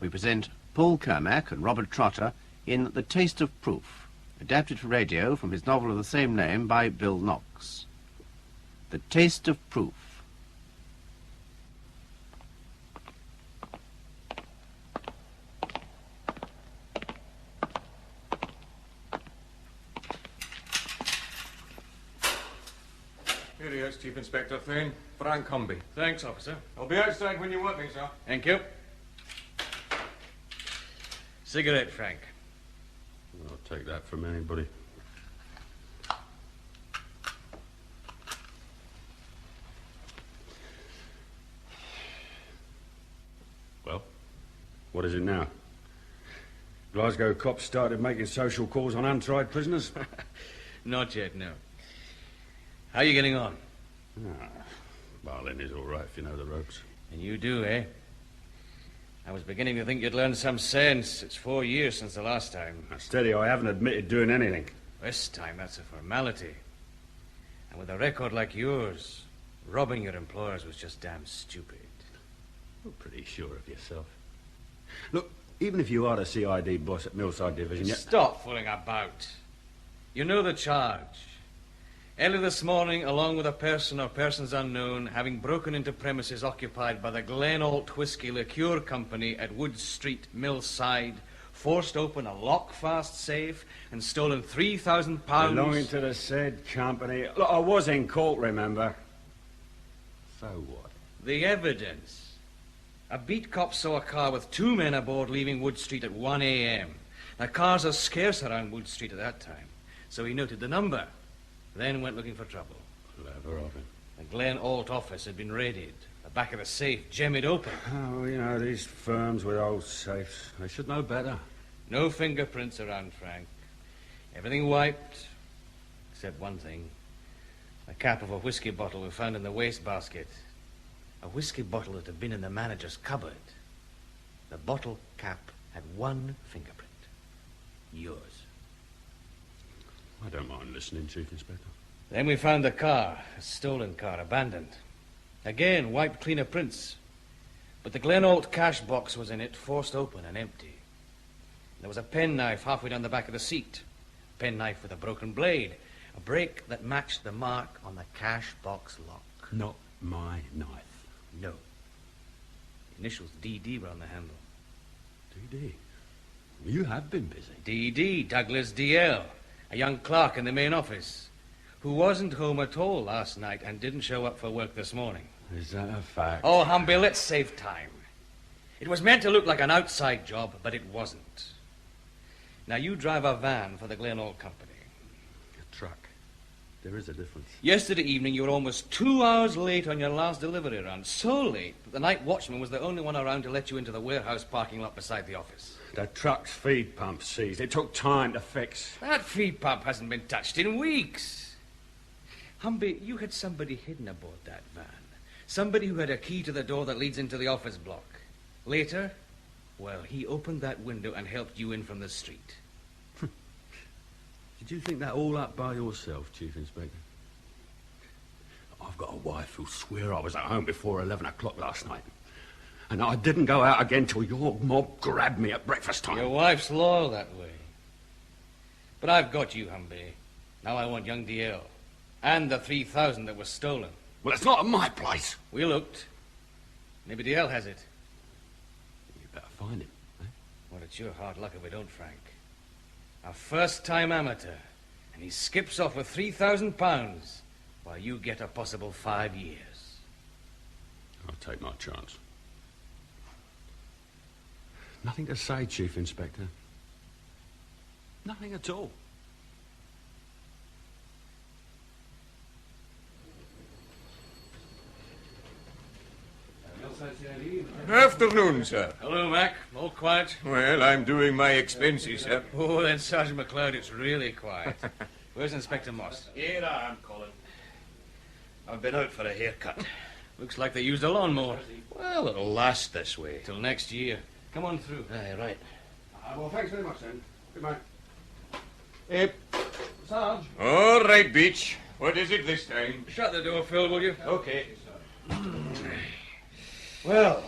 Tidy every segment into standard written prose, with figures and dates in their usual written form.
we present Paul Kermack and Robert Trotter in The Taste of Proof, adapted for radio from his novel of the same name by Bill Knox. The Taste of Proof. Here he is, Chief Inspector Thane. Frank Humbie. Thanks, officer. I'll be outside when you want me, sir. Thank you. Cigarette, Frank. I'll take that from anybody. Well, what is it now? Glasgow cops started making social calls on untried prisoners? Not yet, no. How are you getting on? Boland is all right if you know the ropes. And you do, eh? I was beginning to think you'd learned some sense. It's 4 years since the last time. Now, steady, I haven't admitted doing anything. This time, that's a formality. And with a record like yours, robbing your employers was just damn stupid. You're pretty sure of yourself. Look, even if you are the CID boss at Millside Division... Stop fooling about. You know the charge. Early this morning, along with a person or persons unknown, having broken into premises occupied by the Glenalt Whisky Liqueur Company at Wood Street, Millside, forced open a lock-fast safe and stolen £3,000... Belonging to the said company. Look, I was in court, remember? So what? The evidence. A beat cop saw a car with 2 men aboard leaving Wood Street at 1 a.m. Now, cars are scarce around Wood Street at that time, so he noted the number. Then went looking for trouble. Clever of him. The Glen Alt office had been raided. The back of the safe jemmied open. Oh, you know, these firms with old safes, they should know better. No fingerprints around, Frank. Everything wiped, except one thing. The cap of a whiskey bottle we found in the wastebasket. A whiskey bottle that had been in the manager's cupboard. The bottle cap had one fingerprint. Yours. I don't mind listening, Chief Inspector. Then we found the car, a stolen car, abandoned. Again, wiped clean of prints. But the Glenalt cash box was in it, forced open and empty. There was a penknife halfway down the back of the seat. A penknife with a broken blade. A break that matched the mark on the cash box lock. Not my knife. No. The initials DD were on the handle. DD? You have been busy. DD, Douglas DL. A young clerk in the main office, who wasn't home at all last night and didn't show up for work this morning. Is that a fact? Oh, Humbie, let's save time. It was meant to look like an outside job, but it wasn't. Now, you drive a van for the Glenalt Company. A truck. There is a difference. Yesterday evening, you were almost 2 hours late on your last delivery run. So late that the night watchman was the only one around to let you into the warehouse parking lot beside the office. The truck's feed pump seized. It took time to fix. That feed pump hasn't been touched in weeks. Humbie, you had somebody hidden aboard that van. Somebody who had a key to the door that leads into the office block. Later, well, he opened that window and helped you in from the street. Did you think that all up by yourself, Chief Inspector? I've got a wife who'll swear I was at home before 11 o'clock last night. And I didn't go out again till your mob grabbed me at breakfast time. Your wife's loyal that way. But I've got you, Humbie. Now I want young DL. And the 3,000 that was stolen. Well, it's not at my place. We looked. Maybe DL has it. You better find him, eh? Well, it's your hard luck if we don't, Frank. A first-time amateur. And he skips off with £3,000 while you get a possible 5 years. I'll take my chance. Nothing to say, Chief Inspector. Nothing at all. Afternoon, sir. Hello, Mac. All quiet? Well, I'm doing my expenses, sir. Oh, then, Sergeant MacLeod, it's really quiet. Where's Inspector Moss? Here I am, Colin. I've been out for a haircut. Looks like they used a lawnmower. Well, it'll last this way. Till next year. Come on through. Aye, right. Well, thanks very much, then. Goodbye. Sarge. All right, Beech. What is it this time? Shut the door, Phil, will you? Okay. Well,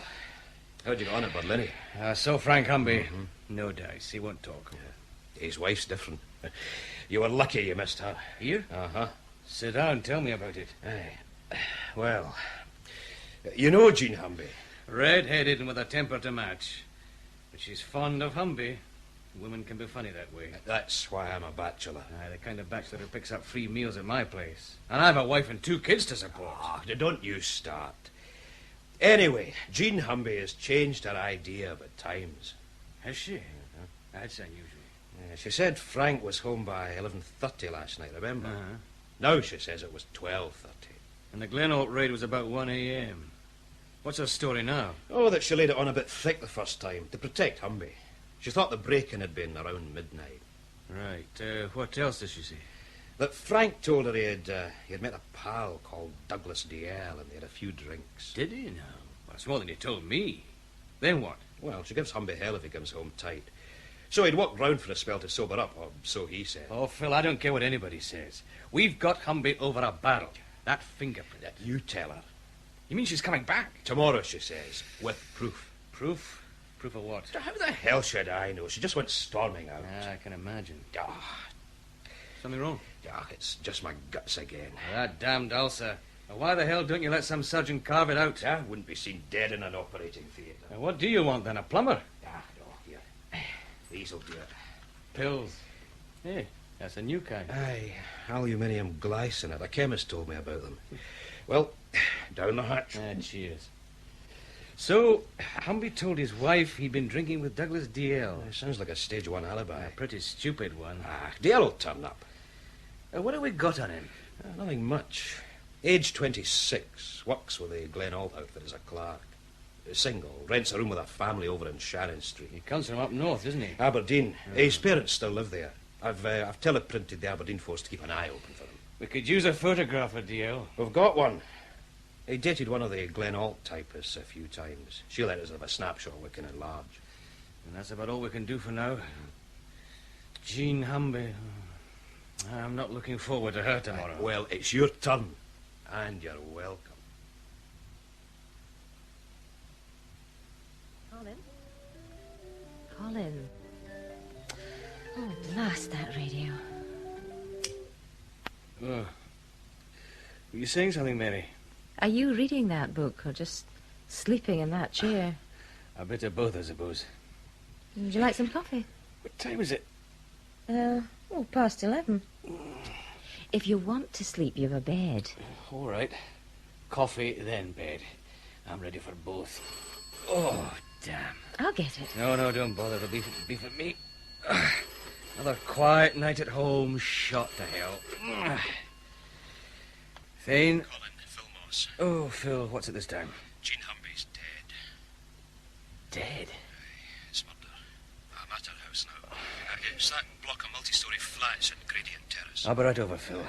How'd you get on at Berlin? So Frank Humbie. No dice. He won't talk. Yeah. His wife's different. You were lucky you missed her. Here? Uh-huh. Sit down. Tell me about it. Aye. Well, you know Jean Humbie. Red-headed and with a temper to match. But she's fond of Humbie. Women can be funny that way. That's why I'm a bachelor. Aye, the kind of bachelor who picks up free meals at my place. And I've a wife and 2 kids to support. Don't you start. Anyway, Jean Humbie has changed her idea about times. Has she? That's unusual. Yeah, she said Frank was home by 11:30 last night, remember? Uh-huh. Now she says it was 12:30. And the Glenholt raid was about 1 a.m. What's her story now? Oh, that she laid it on a bit thick the first time, to protect Humbie. She thought the break-in had been around midnight. Right. What else does she say? That Frank told her he had met a pal called Douglas DL and they had a few drinks. Did he now? Well, that's more than he told me. Then what? Well, she gives Humbie hell if he comes home tight. So he'd walked round for a spell to sober up, or so he said. Oh, Phil, I don't care what anybody says. We've got Humbie over a barrel. That fingerprint. You tell her. You mean she's coming back? Tomorrow, she says, with proof. Proof? Proof of what? How the hell should I know? She just went storming out. I can imagine. Ah, Something wrong? it's just my guts again. That damned ulcer. Now, why the hell don't you let some surgeon carve it out? I wouldn't be seen dead in an operating theatre. Now, what do you want, then? A plumber? No, here. These'll do it. Pills. Hey, that's a new kind. Aye, aluminium glycinate. A chemist told me about them. Well, down the hatch. Cheers. So, Humbie told his wife he'd been drinking with Douglas DL. Sounds like a stage 1 alibi. A pretty stupid one. DL will turn up. What have we got on him? Nothing much. Age 26. Works with the Glenholt outfit as a clerk. Single. Rents a room with a family over in Shannon Street. He comes from up north, doesn't he? Aberdeen. His parents still live there. I've teleprinted the Aberdeen force to keep an eye open for him. We could use a photograph of DL. We've got one. He dated one of the Glenholt typists a few times. She let us have a snapshot we can enlarge. And that's about all we can do for now. Jean Humbie. I'm not looking forward to her tomorrow. Well, it's your turn. And you're welcome. Colin. Oh, blast that radio. Oh. Were you saying something, Mary? Are you reading that book or just sleeping in that chair? A bit of both, I suppose. Would you like some coffee? What time is it? Past 11. If you want to sleep, you've a bed. All right. Coffee, then bed. I'm ready for both. Oh, damn. I'll get it. No, don't bother. It'll be for me. Another quiet night at home, shot to hell. Thane? Colin, Phil Moss. Oh, Phil, what's it this time? Jean Humbie's dead. Dead? It's murder. I'm at her house now. It's that block of multi-storey flats in Gradient Terrace. I'll be right over, Phil.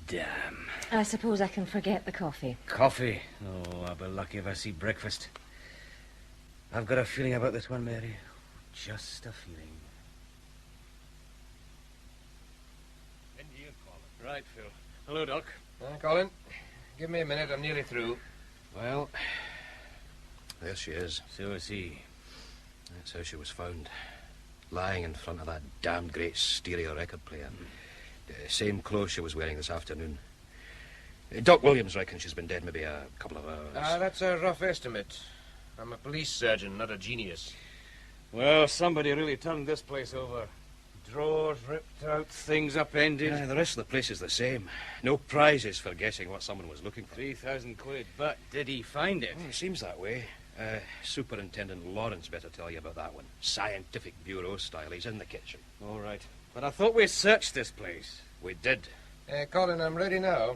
Damn. I suppose I can forget the coffee. Coffee? Oh, I'll be lucky if I see breakfast. I've got a feeling about this one, Mary. Just a feeling. In here, Colin. Right, Phil. Hello, Doc. Colin, give me a minute. I'm nearly through. Well, there she is. So is he. That's how she was found. Lying in front of that damned great stereo record player. Same clothes she was wearing this afternoon. Doc Williams reckons she's been dead maybe a couple of hours. That's a rough estimate. I'm a police surgeon, not a genius. Well, somebody really turned this place over. Drawers ripped out, things upended. The rest of the place is the same. No prizes for guessing what someone was looking for. 3,000 quid. But did he find it? Well, it seems that way. Superintendent Laurence better tell you about that one. Scientific bureau style. He's in the kitchen. All right. But I thought we searched this place. We did. Colin, I'm ready now.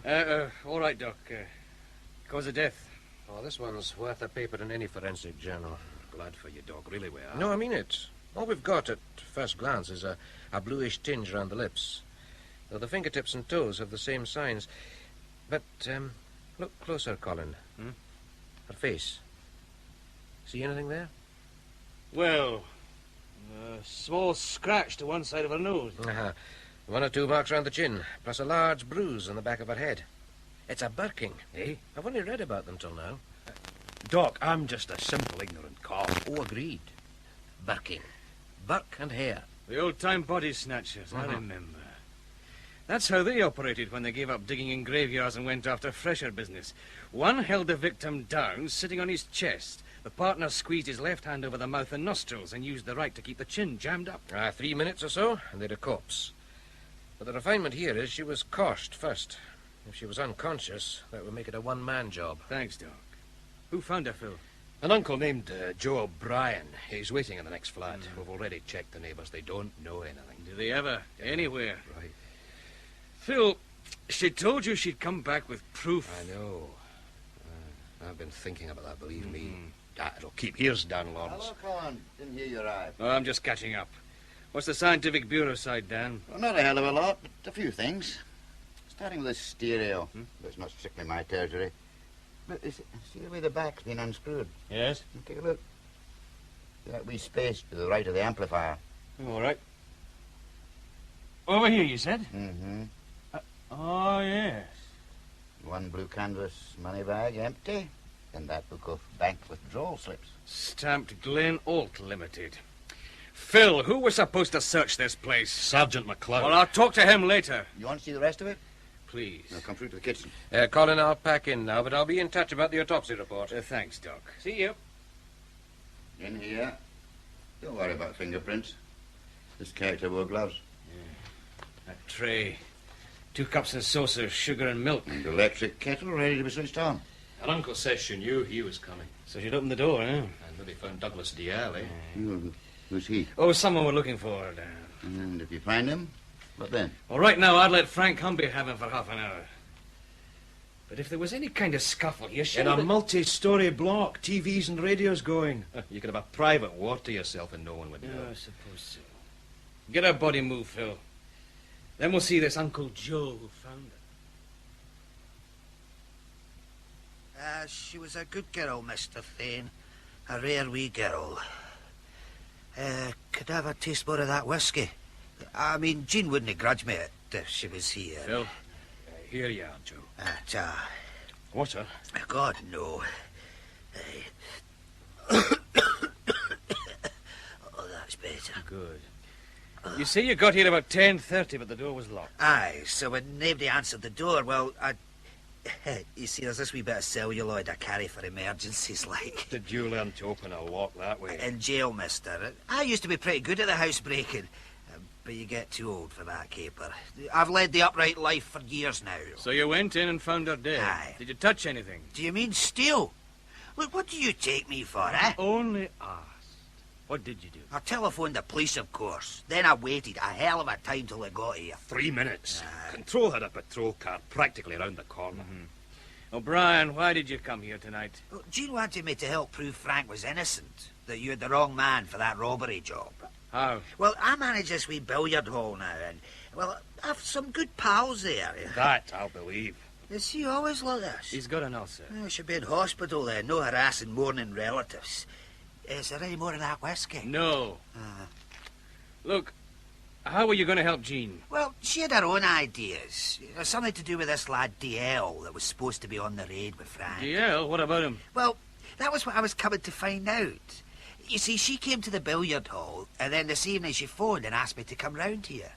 All right, Doc. Cause of death. Oh, this one's worth a paper in any forensic journal. Glad for you, Doc. Really we are. No, I mean it. All we've got at first glance is a bluish tinge around the lips. Though the fingertips and toes have the same signs. But, look closer, Colin. Her face. See anything there? Well, a small scratch to one side of her nose. 1 or 2 marks round the chin, plus a large bruise on the back of her head. It's a birking. Eh? I've only read about them till now. Doc, I'm just a simple, ignorant cop. Oh, agreed. Burking. Burke and Hare. The old-time body snatchers, I remember. That's how they operated when they gave up digging in graveyards and went after fresher business. One held the victim down, sitting on his chest. The partner squeezed his left hand over the mouth and nostrils and used the right to keep the chin jammed up. 3 minutes or so, and they'd a corpse. But the refinement here is she was coursed first. If she was unconscious, that would make it a one-man job. Thanks, Doc. Who found her, Phil? An uncle named Joe O'Brien. He's waiting in the next flat. We've already checked the neighbours. They don't know anything. Do they ever? Anywhere? Right. Phil, she told you she'd come back with proof. I know. I've been thinking about that, believe me. It'll keep ears down, Laurence. Hello, Colin. Didn't hear you arrive. Oh, I'm just catching up. What's the scientific bureau side, Dan? Well, not a hell of a lot, but a few things. Starting with this stereo. That's not strictly my territory. But see the way the back's been unscrewed? Yes? Take a look. That wee space to the right of the amplifier. All right. Over here, you said? Mm-hmm. Oh, yes. One blue canvas money bag empty. And that book of bank withdrawal slips. Stamped Glen Alt Limited. Phil, who was supposed to search this place? Sergeant MacLeod. Well, I'll talk to him later. You want to see the rest of it? Please. Now come through to the kitchen. Colin, I'll pack in now, but I'll be in touch about the autopsy report. Thanks, Doc. See you. In here. Don't worry about fingerprints. This character wore gloves. A tray. 2 cups and saucers, sugar and milk. And electric kettle ready to be switched on. Her uncle says she knew he was coming. So she'd opened the door, eh? And maybe found Douglas DL, eh? Who's he? Oh, someone we're looking for, Dan. And if you find him, what then? Well, right now, I'd let Frank Humbie have him for half an hour. But if there was any kind of scuffle here, In a multi-story block, TVs and radios going. You could have a private ward to yourself and no one would know. I suppose so. Get her body moved, Phil. Then we'll see this Uncle Joe who found her. She was a good girl, Mr. Thane. A rare wee girl. Could I have a taste more of that whisky? I mean, Jean wouldn't grudge me it if she was here. Phil? Here you are, Joe. Water? God, no. Oh, that's better. Good. You say you got here about 10:30, but the door was locked. Aye, so when nobody answered the door, well, you see, there's this wee bit of celluloid I carry for emergencies, like. Did you learn to open a lock that way? In jail, mister. I used to be pretty good at the housebreaking, but you get too old for that caper. I've led the upright life for years now. So you went in and found her dead? Aye. Did you touch anything? Do you mean steal? Look, what do you take me for, eh? Only asked. What did you do? I telephoned the police, of course. Then I waited a hell of a time till they got here. 3 minutes. Control had a patrol car practically around the corner. O'Brien, why did you come here tonight? Well, Jean wanted me to help prove Frank was innocent, that you had the wrong man for that robbery job. How? Well, I manage this wee billiard hall now, and, well, I've some good pals there. That I'll believe. Is he always like this? He's got an ulcer. I should be in hospital then, no harassing mourning relatives. Is there any more of that whiskey? No. Look, how were you going to help Jean? Well, she had her own ideas. Something to do with this lad DL that was supposed to be on the raid with Frank. DL? What about him? Well, that was what I was coming to find out. You see, she came to the billiard hall, and then this evening she phoned and asked me to come round here.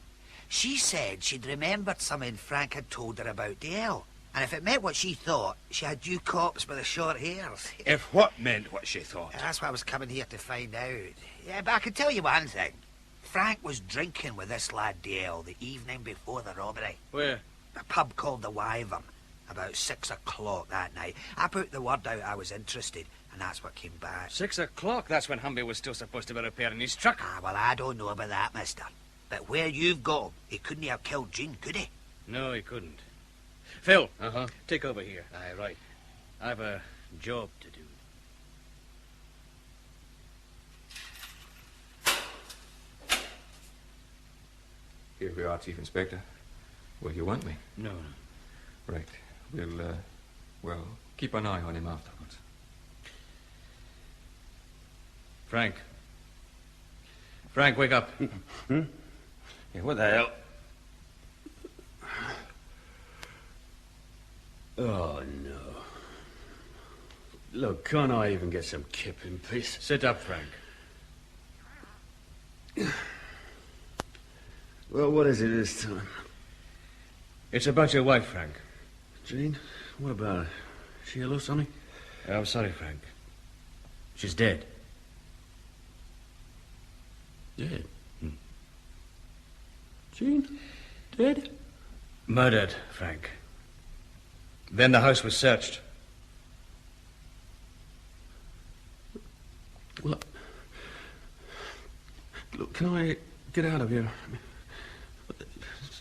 She said she'd remembered something Frank had told her about DL. And if it meant what she thought, she had you cops with the short hairs. If what meant what she thought? That's what I was coming here to find out. Yeah, but I can tell you one thing. Frank was drinking with this lad DL the evening before the robbery. Where? A pub called the Wyvern. About 6 o'clock that night. I put the word out I was interested, and that's what came back. 6 o'clock? That's when Humbie was still supposed to be repairing his truck. Well, I don't know about that, mister. But where you've got him, he couldn't have killed Jean, could he? No, he couldn't. Phil, Uh-huh. take over here. Aye, right. I've a job to do. Here we are, Chief Inspector. Well, you want me? No. Right. We'll, keep an eye on him afterwards. Frank. Frank, wake up. Yeah, what the hell? Oh, no. Look, can't I even get some kip in peace? Sit up, Frank. Well, what is it this time? It's about your wife, Frank. Jean? What about her? She ill or something? I'm sorry, Frank. She's dead. Dead? Jean? Dead? Murdered, Frank. Then the house was searched. Well, look, can I get out of here?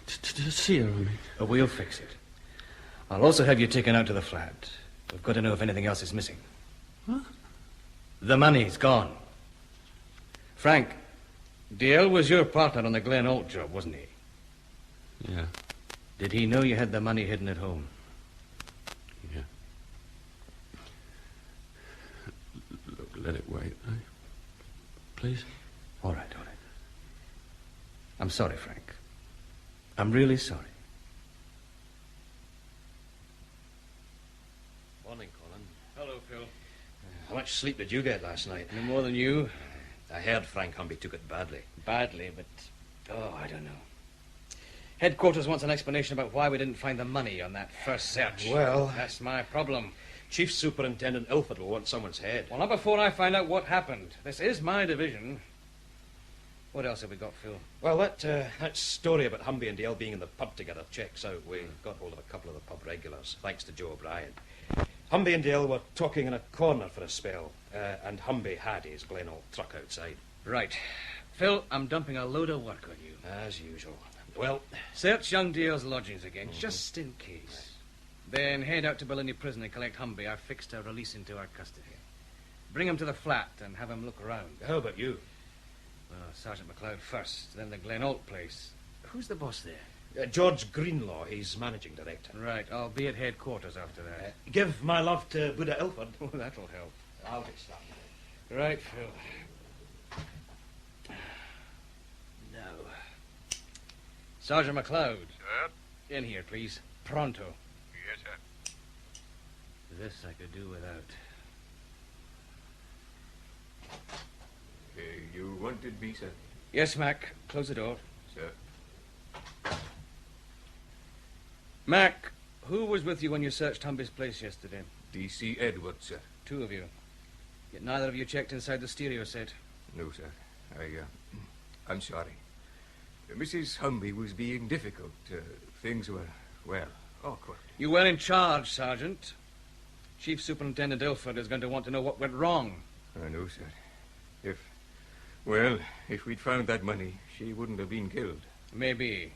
To see her, I mean. We'll fix it. I'll also have you taken out to the flat. We've got to know if anything else is missing. What? The money's gone. Frank, Dale was your partner on the Glen Holt job, wasn't he? Yeah. Did he know you had the money hidden at home? Yeah. Look, let it wait, eh? Please? All right, all right. I'm sorry, Frank. I'm really sorry. Morning, Colin. Hello, Phil. How much sleep did you get last night? No more than you. I heard Frank Humbie took it badly. Badly, but... Oh, I don't know. Headquarters wants an explanation about why we didn't find the money on that first search. Well... That's my problem. Chief Superintendent Ilford will want someone's head. Well, not before I find out what happened. This is my division. What else have we got, Phil? Well, that story about Humbie and Dale being in the pub together checks out. We got hold of a couple of the pub regulars, thanks to Joe O'Brien. Humbie and Dale were talking in a corner for a spell, and Humbie had his Glen Holt truck outside. Right. Phil, I'm dumping a load of work on you. As usual. Well, search young Dale's lodgings again, just in case. Then head out to Bologna prison and collect Humbie. I've fixed a release into our custody. Bring him to the flat and have him look around. How about you? Well, Sergeant MacLeod first, then the Glen Holt place. Who's the boss there? George Greenlaw, he's managing director. Right, I'll be at headquarters after that. Give my love to Buddha Ilford. Oh, that'll help. I'll get started. Right, Phil. Now, Sergeant MacLeod. Sir? In here, please. Pronto. Yes, sir. This I could do without. You wanted me, sir? Yes, Mac. Close the door. Sir. Mac, who was with you when you searched Humbie's place yesterday? D.C. Edwards, sir. Two of you. Yet neither of you checked inside the stereo set. No, sir. I'm sorry. Mrs. Humbie was being difficult. Things were, well, awkward. You were in charge, Sergeant. Chief Superintendent Ilford is going to want to know what went wrong. I know, sir. If we'd found that money, she wouldn't have been killed. Maybe.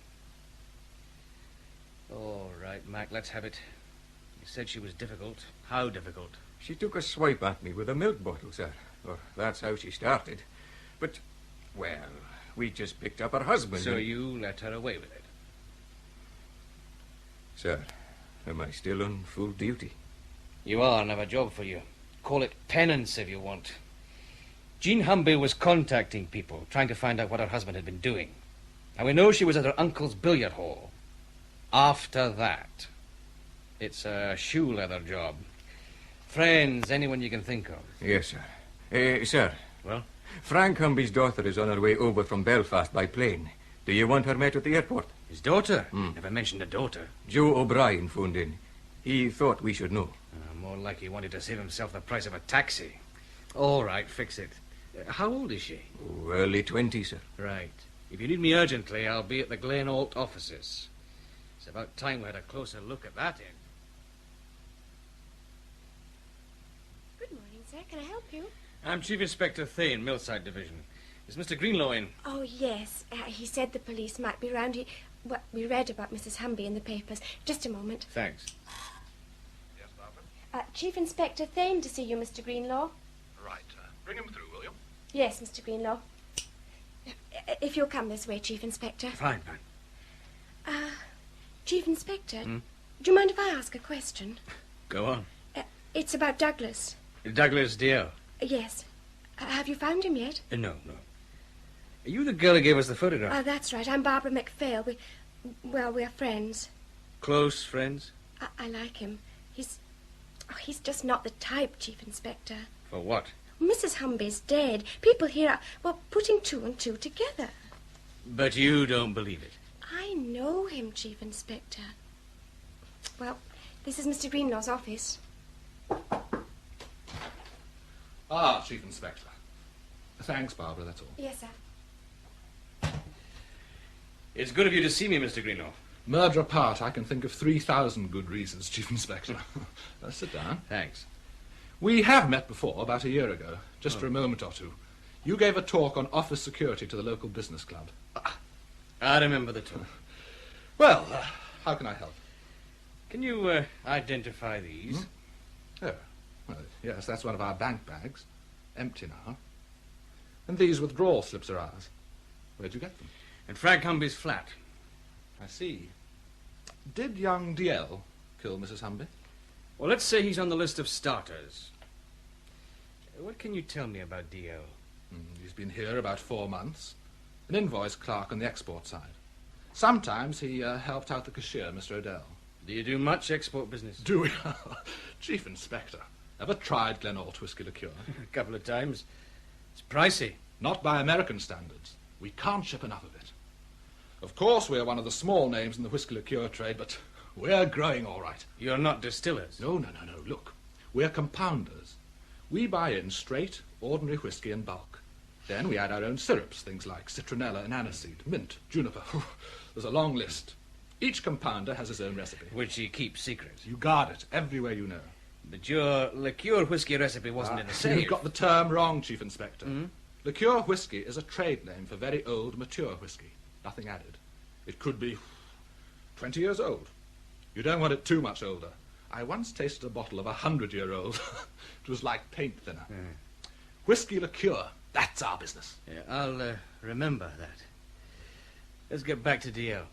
All right, Mac, let's have it. You said she was difficult. How difficult? She took a swipe at me with a milk bottle, sir. Or that's how she started. But, well, we just picked up her husband. So you let her away with it? Sir, am I still on full duty? You are, and I have a job for you. Call it penance if you want. Jean Humbie was contacting people, trying to find out what her husband had been doing. And we know she was at her uncle's billiard hall. After that, it's a shoe leather job. Friends, anyone you can think of. Yes, sir. Sir. Well? Frank Humbie's daughter is on her way over from Belfast by plane. Do you want her met at the airport? His daughter? Never mentioned a daughter. Joe O'Brien phoned in. He thought we should know. More like he wanted to save himself the price of a taxi. All right, fix it. How old is she? Oh, early 20s, sir. Right. If you need me urgently, I'll be at the Glen Holt offices. It's about time we had a closer look at that end. Good morning, sir. Can I help you? I'm Chief Inspector Thane, Millside Division. Is Mr. Greenlaw in? Oh, yes. He said the police might be round. We read about Mrs. Humbie in the papers. Just a moment. Thanks. Yes, Barbara? Chief Inspector Thane to see you, Mr. Greenlaw. Right. Bring him through, will you? Yes, Mr. Greenlaw. If you'll come this way, Chief Inspector. Fine. Chief Inspector, do you mind if I ask a question? Go on. It's about Douglas. Douglas Dear? Yes. Have you found him yet? No. Are you the girl who gave us the photograph? That's right. I'm Barbara McPhail. We're friends. Close friends? I like him. he's just not the type, Chief Inspector. For what? Mrs. Humbie's dead. People here are, well, putting two and two together. But you don't believe it. I know him, Chief Inspector. Well, this is Mr. Greenlaw's office. Ah, Chief Inspector. Thanks, Barbara, that's all. Yes, sir. It's good of you to see me, Mr. Greenlaw. Murder apart, I can think of 3,000 good reasons, Chief Inspector. Sit down. Thanks. We have met before, about a year ago, just for a moment or two. You gave a talk on office security to the local business club. I remember the talk. Well, how can I help? Can you identify these? Oh, well, yes, that's one of our bank bags. Empty now. And these withdrawal slips are ours. Where'd you get them? At Frank Humbie's flat. I see. Did young DL kill Mrs. Humbie? Well, let's say he's on the list of starters. What can you tell me about DL? He's been here about 4 months. An invoice clerk on the export side. Sometimes he helped out the cashier, Mr. Rodell. Do you do much export business? Do we? Chief Inspector. Ever tried Glenalt whisky liqueur? A couple of times. It's pricey. Not by American standards. We can't ship enough of it. Of course, we're one of the small names in the whisky liqueur trade, but we're growing all right. You're not distillers? No. Look, we're compounders. We buy in straight, ordinary whisky in bulk. Then we add our own syrups, things like citronella and aniseed, mint, juniper. There's a long list. Each compounder has his own recipe. Which he keeps secret. You guard it everywhere you know. But your liqueur whisky recipe wasn't in the safe. You've got the term wrong, Chief Inspector. Liqueur whisky is a trade name for very old, mature whisky. Nothing added. It could be 20 years old. You don't want it too much older. I once tasted a bottle of 100-year-old. It was like paint thinner. Whisky liqueur, that's our business. Yeah, I'll remember that. Let's get back to DL.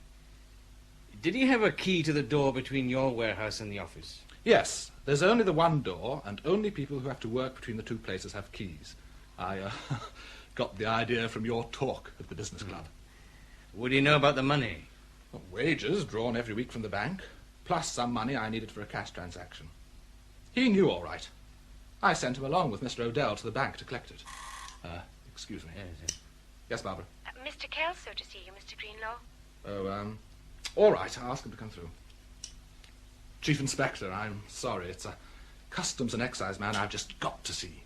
Did he have a key to the door between your warehouse and the office? Yes, there's only the one door, and only people who have to work between the two places have keys. I got the idea from your talk at the business club. Would he know about the money? Well, wages drawn every week from the bank, plus some money I needed for a cash transaction. He knew all right. I sent him along with Mr. Rodell to the bank to collect it. Excuse me. Yes, Barbara? Mr. Kelso to see you, Mr. Greenlaw. Oh, all right, I'll ask him to come through. Chief Inspector, I'm sorry. It's a customs and excise man I've just got to see.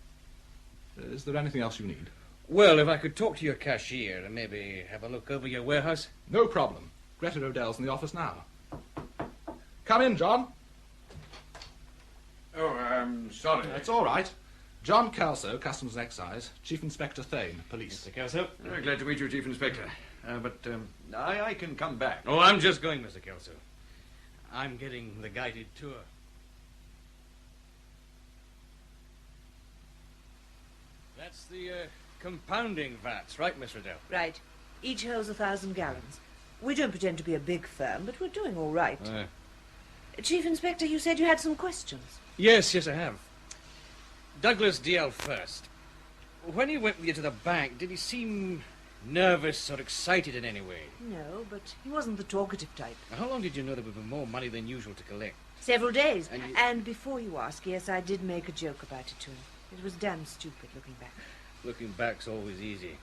Is there anything else you need? Well, if I could talk to your cashier and maybe have a look over your warehouse. No problem. Greta Rodell's in the office now. Come in, John. Oh, I'm sorry. That's all right. John Kelso, Customs and Excise. Chief Inspector Thane, Police. Mr. Kelso? Glad to meet you, Chief Inspector. But I can come back. Oh, I'm just going, Mr. Kelso. I'm getting the guided tour. That's the compounding vats, right, Miss Rodell? Right. Each holds 1,000 gallons. We don't pretend to be a big firm, but we're doing all right. Chief Inspector, you said you had some questions. Yes, I have. Douglas DL first. When he went with you to the bank, did he seem nervous or excited in any way? No, but he wasn't the talkative type. Now, how long did you know there would be more money than usual to collect? Several days. And And before you ask, yes, I did make a joke about it to him. It was damn stupid looking back. Looking back's always easy.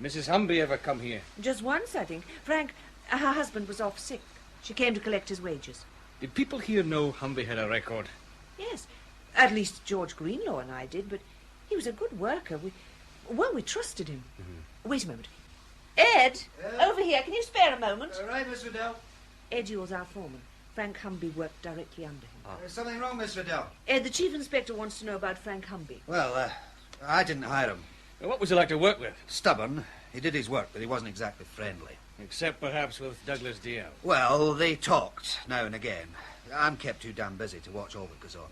Did Mrs. Humbie ever come here? Just once, I think. Frank, her husband was off sick. She came to collect his wages. Did people here know Humbie had a record? Yes. At least George Greenlaw and I did, but he was a good worker. We trusted him. Wait a moment. Ed, over here. Can you spare a moment? Right, Miss Rodell. Ed Yule's our foreman. Frank Humbie worked directly under him. There's something wrong, Miss Rodell. Ed, the chief inspector wants to know about Frank Humbie. Well, I didn't hire him. What was he like to work with? Stubborn. He did his work, but he wasn't exactly friendly. Except perhaps with Douglas DL. Well, they talked now and again. I'm kept too damn busy to watch all that goes on.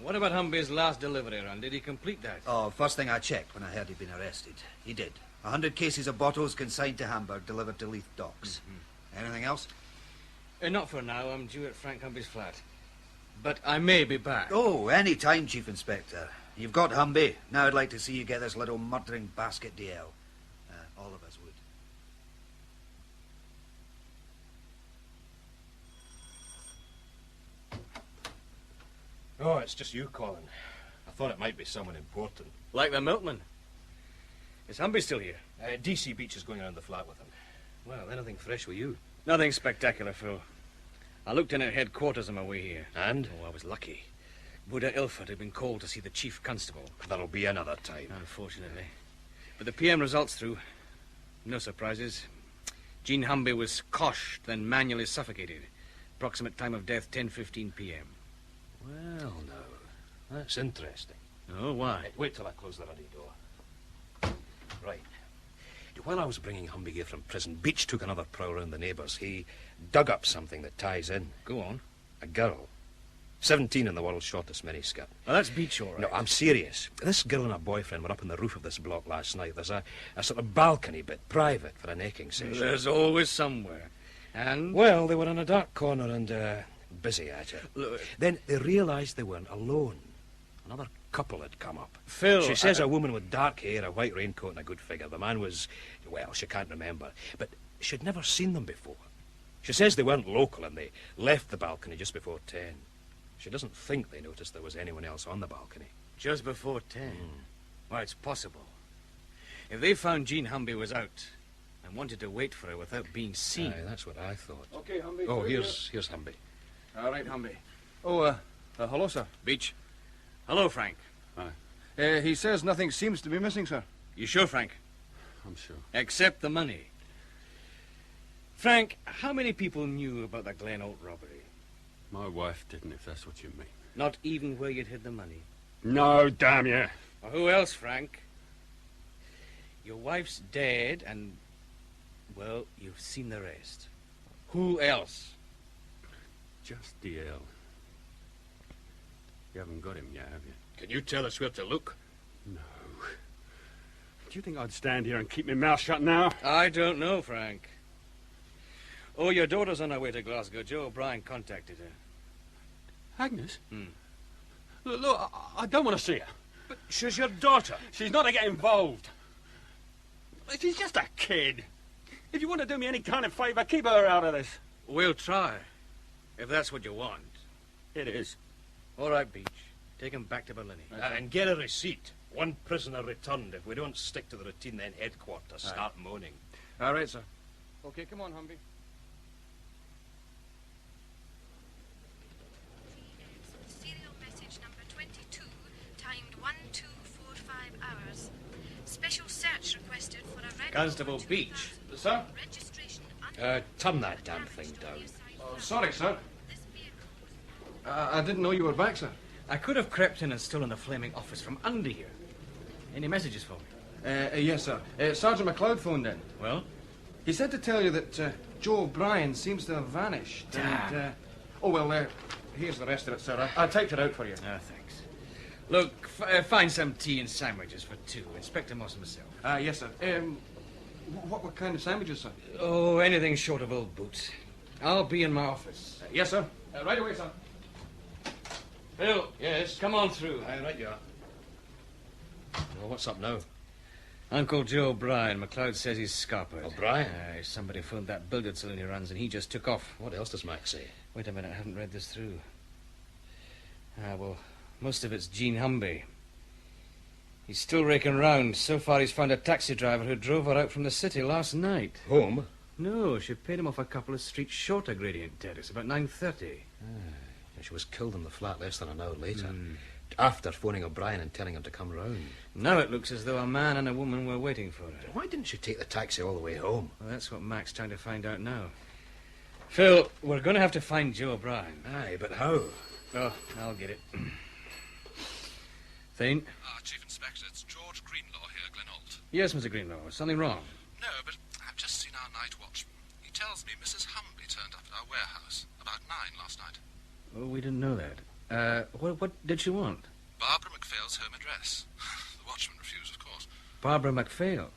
What about Humbie's last delivery run? Did he complete that? Oh, first thing I checked when I heard he'd been arrested. He did. 100 cases of bottles consigned to Hamburg, delivered to Leith Docks. Anything else? Not for now. I'm due at Frank Humbie's flat. But I may be back. Oh, any time, Chief Inspector. You've got Humbie. Now I'd like to see you get this little murdering basket DL. All of us would. Oh, it's just you calling. I thought it might be someone important. Like the milkman. Is Humbie still here? DC Beech is going around the flat with him. Well, anything fresh with you? Nothing spectacular, Phil. I looked in at headquarters on my way here. And? Oh, I was lucky. Buddha Ilford had been called to see the chief constable. That'll be another time. Unfortunately. But the PM results through. No surprises. Jean Humbie was coshed, then manually suffocated. Approximate time of death, 10:15 p.m. Well, now, that's interesting. Oh, why? Wait till I close the ruddy door. Right. While I was bringing Humbie here from prison, Beech took another prowl around the neighbours. He dug up something that ties in. Go on. A girl. 17 in the world's shortest miniskirt. Oh, that's Beech, all right. No, I'm serious. This girl and her boyfriend were up on the roof of this block last night. There's a sort of balcony bit, private, for a necking session. There's always somewhere. And? Well, they were in a dark corner and busy at it. Look. Then they realised they weren't alone. Another couple had come up. Phil... She says a woman with dark hair, a white raincoat and a good figure. The man was, well, she can't remember. But she'd never seen them before. She says they weren't local and they left the balcony just before 10. She doesn't think they noticed there was anyone else on the balcony. Just before 10? Well, it's possible. If they found Jean Humbie was out and wanted to wait for her without being seen... Aye, that's what I thought. Okay, Humbie. Oh, here's Humbie. All right, Humbie. Oh, hello, sir. Beech. Hello, Frank. Hi. He says nothing seems to be missing, sir. You sure, Frank? I'm sure. Except the money. Frank, how many people knew about the Glen Oak robbery? My wife didn't, if that's what you mean. Not even where you'd hid the money? No, damn you. Well, who else, Frank? Your wife's dead and, well, you've seen the rest. Who else? Just DL. You haven't got him yet, have you? Can you tell us where to look? No. Do you think I'd stand here and keep my mouth shut now? I don't know, Frank. Oh, your daughter's on her way to Glasgow. Joe O'Brien contacted her. Agnes? Look, I don't want to see her. But she's your daughter. She's not to get involved. She's just a kid. If you want to do me any kind of favour, keep her out of this. We'll try, if that's what you want. It is. All right, Beech. Take him back to Berlin. And get a receipt. One prisoner returned. If we don't stick to the routine, then headquarters start moaning. All right, sir. Okay, come on, Humbie. Serial message number 22, timed 1245 hours. Special search requested for a red... Constable Beech. Sir? Registration... Turn that damn thing down. Oh, sorry, sir. I didn't know you were back, sir. I could have crept in and stolen the flaming office from under here. Any messages for me? Yes, sir. Sergeant MacLeod phoned in. Well? He said to tell you that Joe O'Brien seems to have vanished. Damn. And, here's the rest of it, sir. I typed it out for you. Ah, thanks. Look, find some tea and sandwiches for two. Inspector Moss himself. Yes, sir. What kind of sandwiches, sir? Oh, anything short of old boots. I'll be in my office. Yes, sir. Right away, sir. Phil. Yes? Come on through. Aye, right you are. Well, what's up now? Uncle Joe O'Brien. MacLeod says he's scarpered. O'Brien? Aye, somebody phoned that billiard saloon he runs and he just took off. What else does Mac say? Wait a minute, I haven't read this through. Well, most of it's Jean Humbie. He's still raking round. So far he's found a taxi driver who drove her out from the city last night. Home? No, she paid him off a couple of streets shorter Gradient Terrace, about 9:30. And she was killed in the flat less than an hour later. After phoning O'Brien and telling him to come round. Now it looks as though a man and a woman were waiting for her. Why didn't she take the taxi all the way home? Well, that's what Mac's trying to find out now. Phil, we're going to have to find Joe O'Brien. Aye, but how? Oh, I'll get it. Thane? Chief Inspector, it's George Greenlaw here, Glenholt. Yes, Mr. Greenlaw. Is something wrong? No, but I've just seen our night watchman. He tells me Mrs. Humbie turned up at our warehouse about 9 last night. Oh, we didn't know that. What did she want? Barbara McPhail's home address. The watchman refused, of course. Barbara McPhail.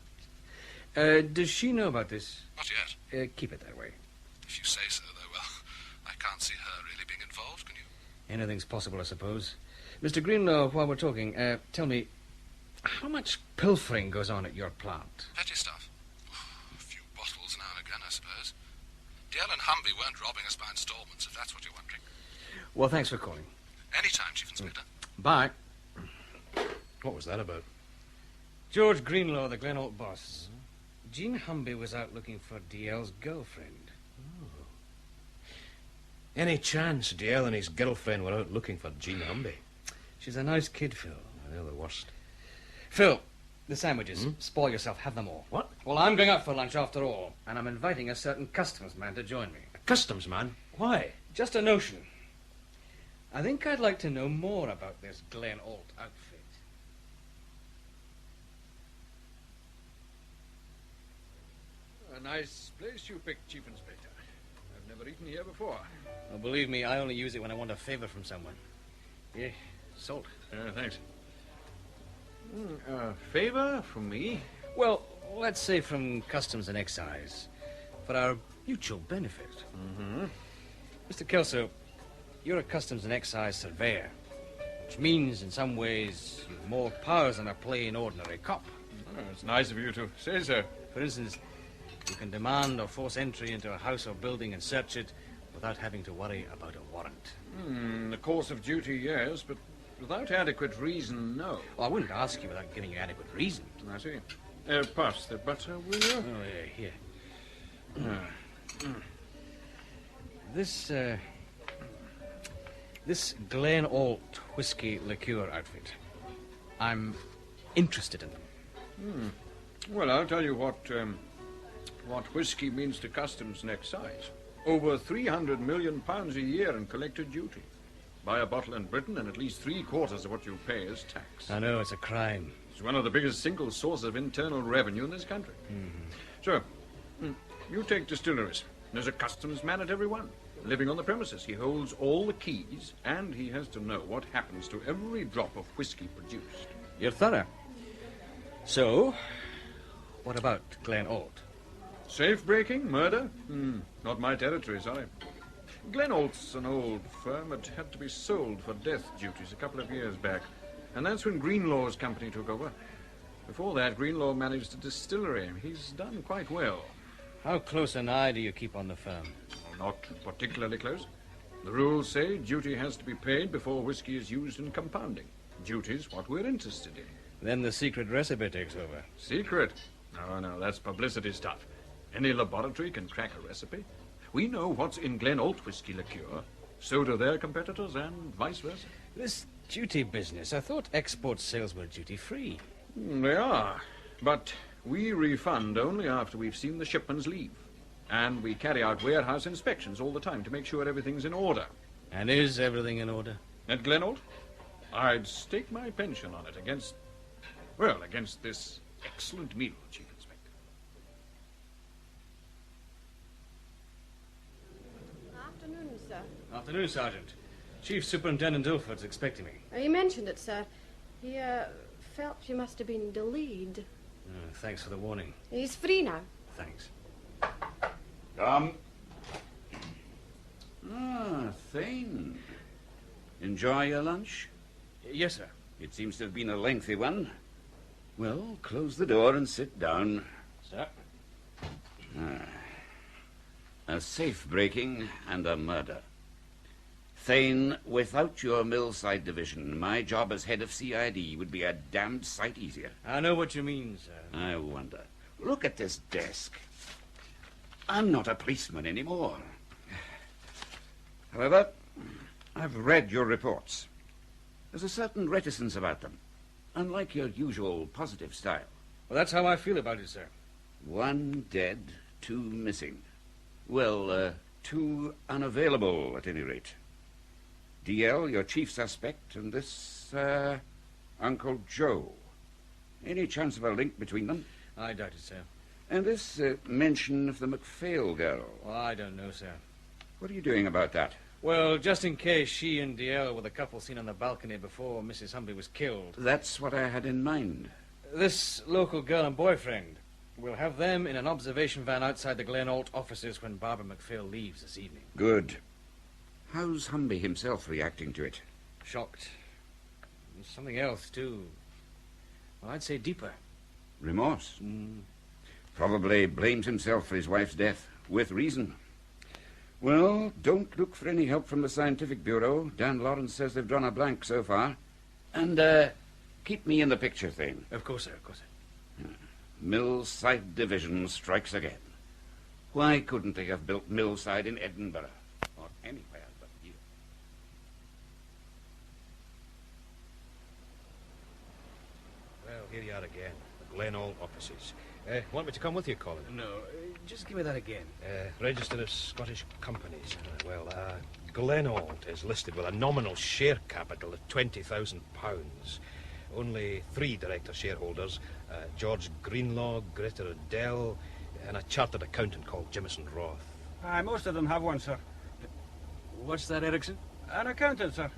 Does she know about this? Not yet. Keep it that way. If you say so, though, well, I can't see her really being involved, can you? Anything's possible, I suppose. Mr. Greenlaw, while we're talking, tell me, how much pilfering goes on at your plant? Petty stuff. A few bottles now and again, I suppose. DL and Humbie weren't robbing us by installments, if that's what you're wondering. Well, thanks for calling. Any time, Chief Inspector. Bye. What was that about? George Greenlaw, the Glenholt boss. Jean Humbie was out looking for DL's girlfriend. Oh. Any chance DL and his girlfriend were out looking for Jean Humbie? She's a nice kid, Phil. Well, the worst. Phil, the sandwiches. Spoil yourself. Have them all. What? Well, I'm going out for lunch after all, and I'm inviting a certain customs man to join me. A customs man? Why? Just a notion. I think I'd like to know more about this Glenholt outfit. A nice place you picked, Chief Inspector. I've never eaten here before. Well, believe me, I only use it when I want a favor from someone. Yeah, salt. Thanks. A favor from me? Well, let's say from Customs and Excise, for our mutual benefit. Mm-hmm. Mr. Kelso, you're a Customs and Excise surveyor, which means, in some ways, you've more powers than a plain, ordinary cop. Oh, it's nice of you to say so. For instance, you can demand or force entry into a house or building and search it without having to worry about a warrant. In the course of duty, yes, but without adequate reason, no. Well, I wouldn't ask you without giving you adequate reason. I see. Pass the butter, will you? Oh, yeah, here. This Glenholt whiskey liqueur outfit, I'm interested in them. Well, I'll tell you what whiskey means to Customs and Excise. Over £300 million a year in collected duty. Buy a bottle in Britain and at least 3/4 of what you pay is tax. I know, it's a crime. It's one of the biggest single sources of internal revenue in this country. So, you take distilleries. There's a customs man at every one, living on the premises. He holds all the keys, and he has to know what happens to every drop of whiskey produced. You're thorough. So, what about Glenholt? Safe breaking? Murder? Not my territory, sorry. Glenholt's an old firm. It had to be sold for death duties a couple of years back. And that's when Greenlaw's company took over. Before that, Greenlaw managed a distillery. He's done quite well. How close an eye do you keep on the firm? Well, not particularly close. The rules say duty has to be paid before whiskey is used in compounding. Duty's what we're interested in. Then the secret recipe takes over. Secret? No, that's publicity stuff. Any laboratory can crack a recipe. We know what's in Glenholt whiskey liqueur. So do their competitors, and vice versa. This duty business, I thought export sales were duty-free. They are, but we refund only after we've seen the shipments leave. And we carry out warehouse inspections all the time to make sure everything's in order. And is everything in order? At Glenholt? I'd stake my pension on it against this excellent meal, Chief Inspector. Afternoon, sir. Afternoon, Sergeant. Chief Superintendent Ilford's expecting me. He mentioned it, sir. He felt you must have been delayed. Thanks for the warning. He's free now. Thanks. Come. Thane. Enjoy your lunch? Yes, sir. It seems to have been a lengthy one. Well, close the door and sit down. Sir? A safe breaking and a murder. Thane, without your Millside division, my job as head of CID would be a damned sight easier. I know what you mean, sir. I wonder. Look at this desk. I'm not a policeman anymore. However, I've read your reports. There's a certain reticence about them, unlike your usual positive style. Well, that's how I feel about it, sir. 1 dead, 2 missing. Well, 2 unavailable, at any rate. DL, your chief suspect, and this, Uncle Joe. Any chance of a link between them? I doubt it, sir. And this mention of the McPhail girl. Well, I don't know, sir. What are you doing about that? Well, just in case she and DL were the couple seen on the balcony before Mrs. Humbie was killed. That's what I had in mind. This local girl and boyfriend. We'll have them in an observation van outside the Glenholt offices when Barbara McPhail leaves this evening. Good. How's Humbie himself reacting to it? Shocked. And something else, too. Well, I'd say deeper. Remorse? Probably blames himself for his wife's death, with reason. Well, don't look for any help from the Scientific Bureau. Dan Laurence says they've drawn a blank so far. And, keep me in the picture, Thane. Of course, sir, of course, sir. Millside Division strikes again. Why couldn't they have built Millside in Edinburgh? Or anywhere but here? Well, here you are again. The Glenall offices. Want me to come with you, Colin? No, just give me that again. Register of Scottish companies. Glenall is listed with a nominal share capital of £20,000. Only 3 director shareholders, George Greenlaw, Greta Rodell, and a chartered accountant called Jimison Roth. Aye, most of them have one, sir. What's that, Ericsson? An accountant, sir.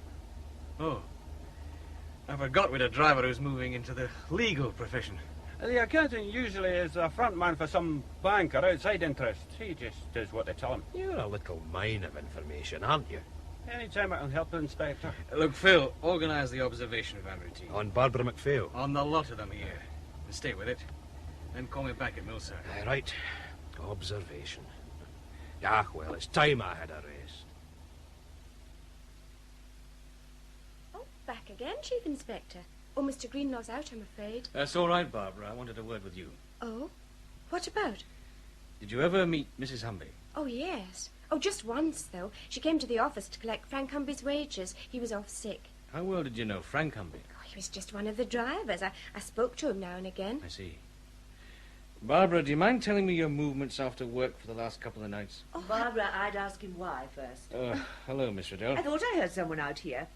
Oh. I forgot we'd a driver who's moving into the legal profession. The accountant usually is a front man for some bank or outside interests. He just does what they tell him. You're a little mine of information, aren't you? Any time I can help the Inspector. Look, Phil, organise the observation van routine. On Barbara McPhail? On the lot of them here. And stay with it. Then call me back at Millside. Right. Observation. Ah, well, it's time I had a rest. Oh, back again, Chief Inspector. Oh, Mr. Greenlaw's out, I'm afraid. That's all right, Barbara. I wanted a word with you. Oh? What about? Did you ever meet Mrs. Humbie? Oh, yes. Oh, just once, though. She came to the office to collect Frank Humbie's wages. He was off sick. How well did you know Frank Humbie? Oh, he was just one of the drivers. I spoke to him now and again. I see. Barbara, do you mind telling me your movements after work for the last couple of nights? Oh, Barbara, I'd ask him why first. Hello, Miss Rodell. I thought I heard someone out here.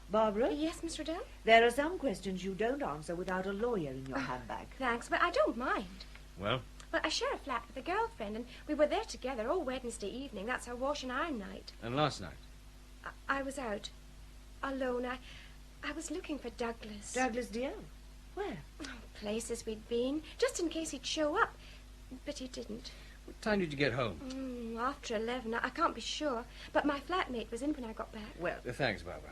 Barbara? Yes, Miss Rodell? There are some questions you don't answer without a lawyer in your handbag. Thanks, but I don't mind. Well? Well, I share a flat with a girlfriend, and we were there together all Wednesday evening. That's our wash and iron night. And last night? I was out. Alone. I was looking for Douglas. Douglas dear? Where? Oh, places we'd been, just in case he'd show up. But he didn't. What time did you get home? After 11. I can't be sure. But my flatmate was in when I got back. Well, thanks, Barbara.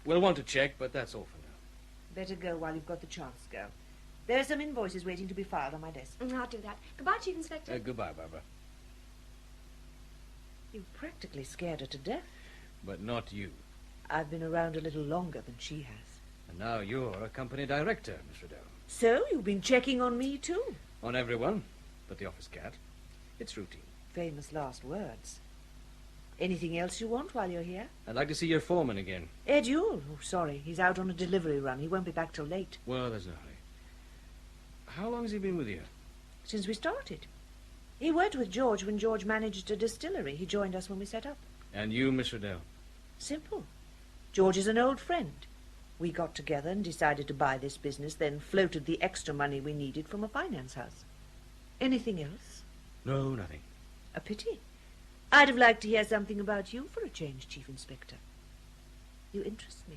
We'll want to check, but that's all for now. Better go while you've got the chance, girl. There are some invoices waiting to be filed on my desk. I'll do that. Goodbye, Chief Inspector. Goodbye, Barbara. You practically scared her to death. But not you. I've been around a little longer than she has. And now you're a company director, Miss Rodell. So, you've been checking on me, too? On everyone, but the office cat. It's routine. Famous last words. Anything else you want while you're here? I'd like to see your foreman again. Ed Yule? Oh, sorry. He's out on a delivery run. He won't be back till late. Well, there's no hurry. How long has he been with you? Since we started. He worked with George when George managed a distillery. He joined us when we set up. And you, Miss Rodell? Simple. George is an old friend. We got together and decided to buy this business, then floated the extra money we needed from a finance house. Anything else? No, nothing. A pity. I'd have liked to hear something about you for a change, Chief Inspector. You interest me.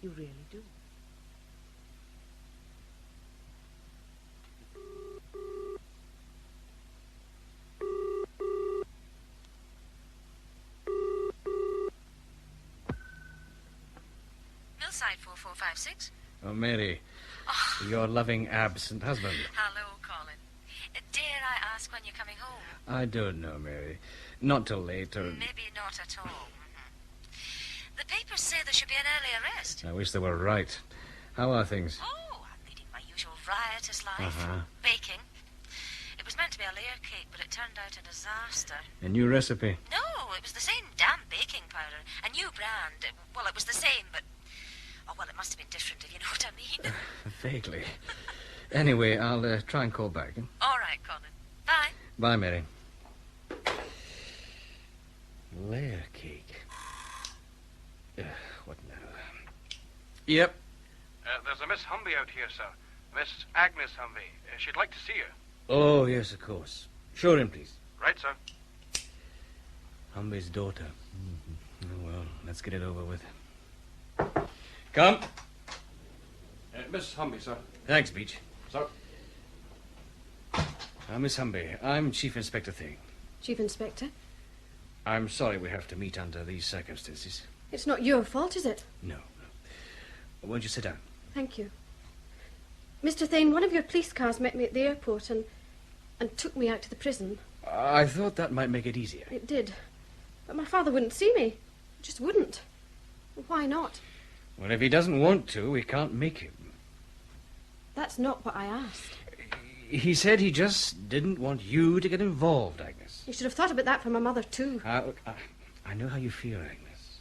You really do. Millside 4456. Oh, Mary. Your loving absent husband. Hello, Colin. Dare I ask when you're coming home? I don't know, Mary. Not till later. Maybe not at all. The papers say there should be an early arrest. I wish they were right. How are things? Oh, I'm leading my usual riotous life. Baking. It was meant to be a layer cake, but it turned out a disaster. A new recipe? No, it was the same damn baking powder. A new brand. Well, it was the same, but... Oh, well, it must have been different, if you know what I mean. Vaguely. Anyway, I'll try and call back. All right, Colin. Bye. Bye, Mary. Layer cake. What now? Yep. There's a Miss Humbie out here, sir. Miss Agnes Humbie. She'd like to see you. Oh, yes, of course. Show her in, please. Right, sir. Humbie's daughter. Oh, well, let's get it over with. Come. Miss Humbie, sir. Thanks, Beech. Sir. Miss Humbie, I'm Chief Inspector Thane. Chief Inspector? I'm sorry we have to meet under these circumstances. It's not your fault, is it? No. Won't you sit down? Thank you. Mr. Thane, one of your police cars met me at the airport and took me out to the prison. I thought that might make it easier. It did. But my father wouldn't see me. Just wouldn't. Why not? Well, if he doesn't want to, we can't make him. That's not what I asked. He said he just didn't want you to get involved, Agnes. You should have thought about that for my mother, too. Look, I know how you feel, Agnes.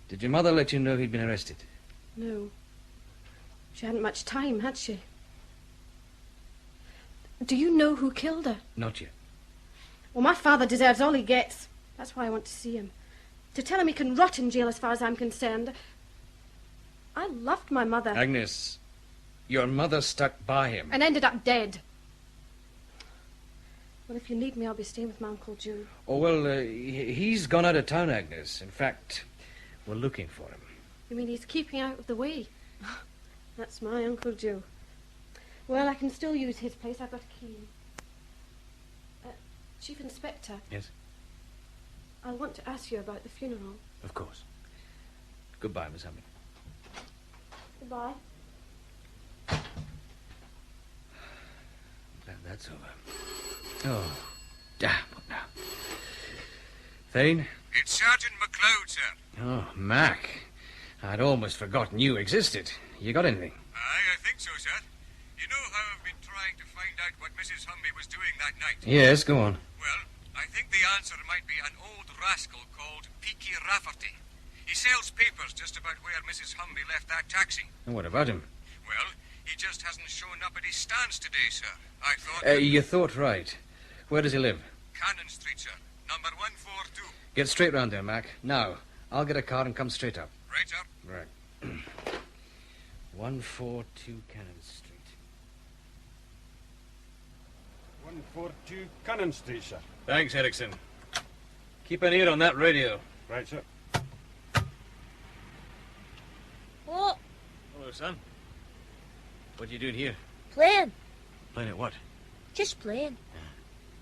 Did your mother let you know he'd been arrested? No. She hadn't much time, had she? Do you know who killed her? Not yet. Well, my father deserves all he gets. That's why I want to see him. To tell him he can rot in jail as far as I'm concerned. I loved my mother. Agnes, your mother stuck by him. And ended up dead. Well, if you need me, I'll be staying with my Uncle Joe. Oh, well, he's gone out of town, Agnes. In fact, we're looking for him. You mean he's keeping out of the way? That's my Uncle Joe. Well, I can still use his place. I've got a key. Chief Inspector. Yes? I want to ask you about the funeral. Of course. Goodbye, Miss Humbie. Goodbye. That's over. Oh, damn, what now? Thane? It's Sergeant MacLeod, sir. Oh, Mac. I'd almost forgotten you existed. You got anything? Aye, I think so, sir. You know how I've been trying to find out what Mrs. Humbie was doing that night? Yes, go on. Well, I think the answer might be an old rascal called Peaky Rafferty. He sells papers just about where Mrs. Humbie left that taxi. And what about him? Well, he just hasn't shown up at his stands today, sir. I thought... You thought right. Where does he live? Cannon Street, sir. Number 142. Get straight round there, Mac. Now, I'll get a car and come straight up. Right, sir. Right. 142 Cannon Street. 142 Cannon Street, sir. Thanks, Erickson. Keep an ear on that radio. Right, sir. Oh, Hello, son. What are you doing here? playing. Playing at what? Just playing.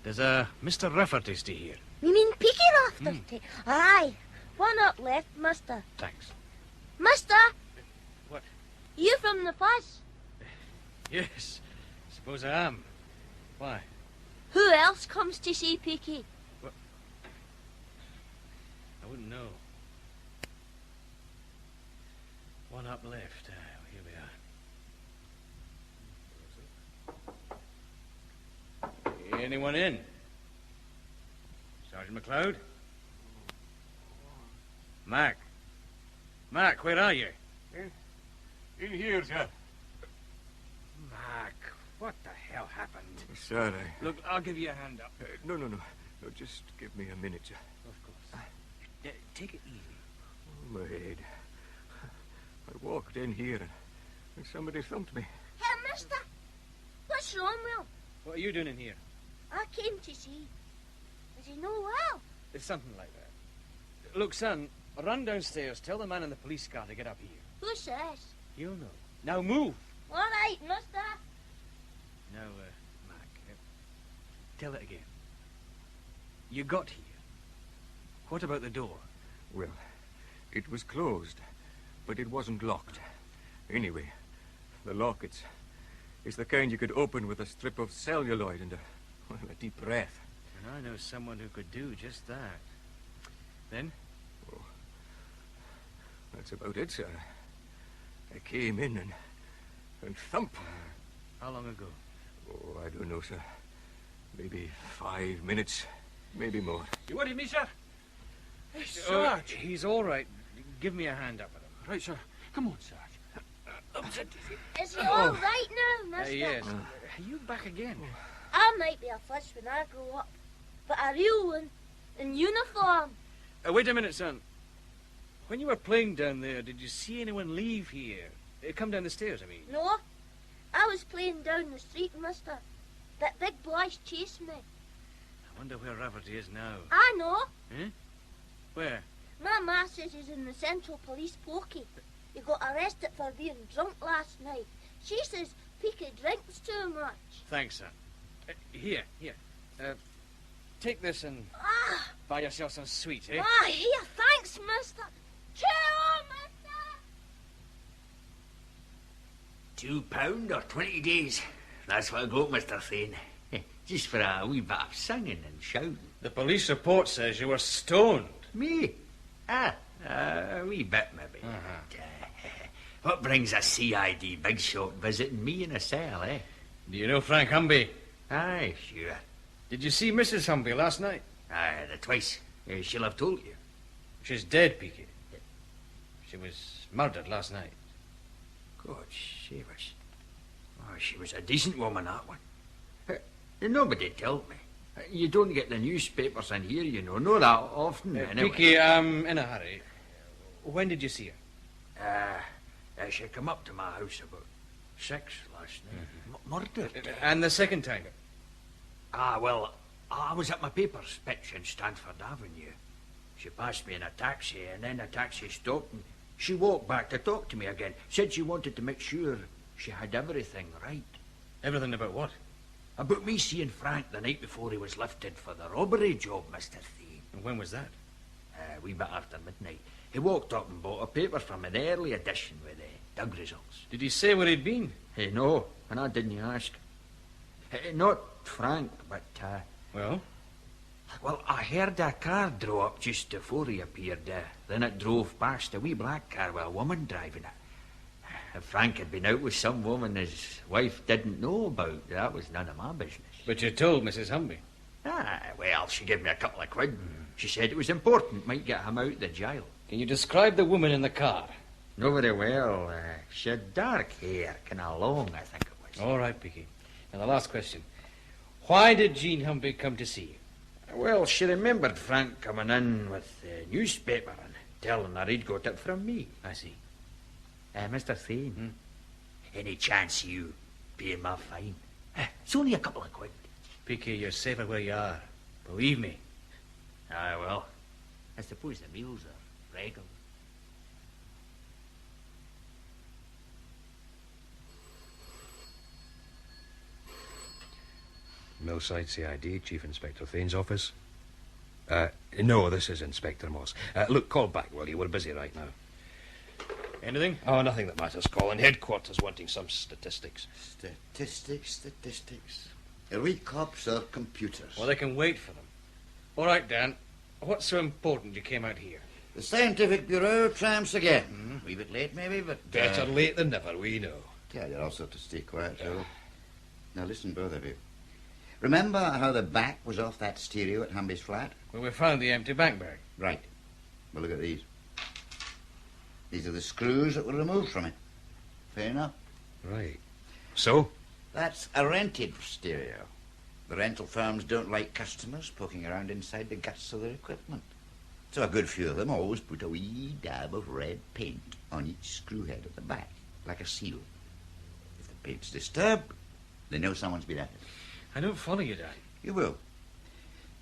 There's Mr. Rafferty stay here. You mean Peaky Rafferty? Aye. One up left, mister. Thanks. Mister! What? You from the fuss? Yes. Suppose I am. Why? Who else comes to see Peaky? I wouldn't know. One up left. Here we are. Anyone in? Sergeant MacLeod? Mac. Mac, where are you? In here, sir. Mac, what the hell happened? Sir, Look, I'll give you a hand up. No. No, just give me a minute, sir. Of course. Take it easy. Oh, my head. I walked in here and somebody thumped me. Hey, mister! What's wrong, Will? What are you doing in here? I came to see. Is he no well? It's something like that. Look, son, run downstairs. Tell the man in the police car to get up here. Who says? You'll know. Now move. All right, mister. Now, Mac, tell it again. You got here. What about the door? Well, it was closed, but it wasn't locked. Anyway, the lock, it's the kind you could open with a strip of celluloid and a deep breath. And I know someone who could do just that. Then? Oh, that's about it, sir. I came in and thump. How long ago? Oh, I don't know, sir. Maybe 5 minutes, maybe more. You worried me, sir? Hey, Oh, Sarge. he's all right. Give me a hand up at him. Right, sir. Come on, Sarge. Is he all right now, mister? Yes. Are you back again? I might be a fuss when I grow up, but a real one, in uniform. Wait a minute, son. When you were playing down there, did you see anyone leave here? Come down the stairs, I mean. No, I was playing down the street, mister. That big boys chased me. I wonder where Rafferty is now. I know. Eh? Where? My ma says he's in the Central Police pokey. He got arrested for being drunk last night. She says Peaky drinks too much. Thanks, son. Here. Take this and buy yourself some sweets, eh? Here, thanks, mister. Cheer, mister! £2 or 20 days. That's what I got, Mr. Thane. Just for a wee bit of singing and shouting. The police report says you were stoned. Me? A wee bit, maybe. What brings a CID big shot visiting me in a cell, eh? Do you know Frank Humbie? Aye, sure. Did you see Mrs. Humbie last night? Aye, twice. She'll have told you. She's dead, Peaky. She was murdered last night. God save us. Oh, she was a decent woman, that one. Nobody told me. You don't get the newspapers in here, you know. Not that often, anyway. Peaky, I'm in a hurry. When did you see her? She come up to my house about 6 last night. Murdered. And the second time? Well, I was at my paper's pitch in Stanford Avenue. She passed me in a taxi, and then the taxi stopped, and she walked back to talk to me again. Said she wanted to make sure she had everything right. Everything about what? About me seeing Frank the night before he was lifted for the robbery job, Mr. Thane. And when was that? A wee bit after midnight. He walked up and bought a paper from an early edition with the Doug results. Did he say where he'd been? No, and I didn't ask. Not Frank, but... Well? Well, I heard a car draw up just before he appeared. Then it drove past, a wee black car with a woman driving it. If Frank had been out with some woman his wife didn't know about, that was none of my business. But you told Mrs. Humbie? Well, she gave me a couple of quid. She said it was important, might get him out the jail. Can you describe the woman in the car? Not very well. She had dark hair, kind of long, I think it was. All right, Peaky. And the last question. Why did Jean Humbie come to see you? Well, she remembered Frank coming in with the newspaper and telling her he'd got it from me. I see. Mr. Thane, any chance you pay my fine? It's only a couple of quid. Peaky, you're safer where you are. Believe me. Well, I suppose the meals are regular. Millside CID, Chief Inspector Thane's office. No, this is Inspector Moss. Look, call back, will you? We're busy right now. Anything? Oh, nothing that matters, Colin. Headquarters wanting some statistics. Statistics. Are we cops or computers? Well, they can wait for them. All right, Dan. What's so important you came out here? The Scientific Bureau tramps again. A wee bit late, maybe, but... Better late than never, we know. Yeah, you're also to stay quiet, Joe. Now, listen, both of you. Remember how the back was off that stereo at Humbie's flat? Well, we found the empty bank bag. Right. Well, look at these. These are the screws that were removed from it. Fair enough. Right. So? That's a rented stereo. The rental firms don't like customers poking around inside the guts of their equipment. So a good few of them always put a wee dab of red paint on each screw head at the back, like a seal. If the paint's disturbed, they know someone's been at it. I don't follow you, Dad. You will.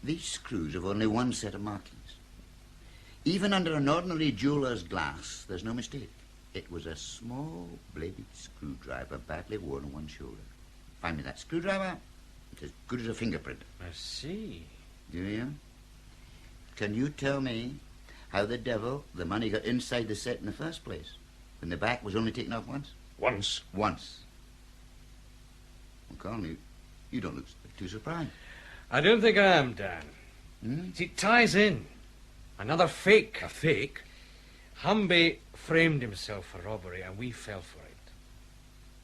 These screws have only one set of markings. Even under an ordinary jeweller's glass, there's no mistake. It was a small bladed screwdriver badly worn on one shoulder. Find me that screwdriver, it's as good as a fingerprint. I see. Do you? Can you tell me how the devil the money got inside the set in the first place, when the back was only taken off once? Once? Once. Well, Colin, you don't look too surprised. I don't think I am, Dan. It ties in. Another fake. A fake? Humbie framed himself for robbery, and we fell for it.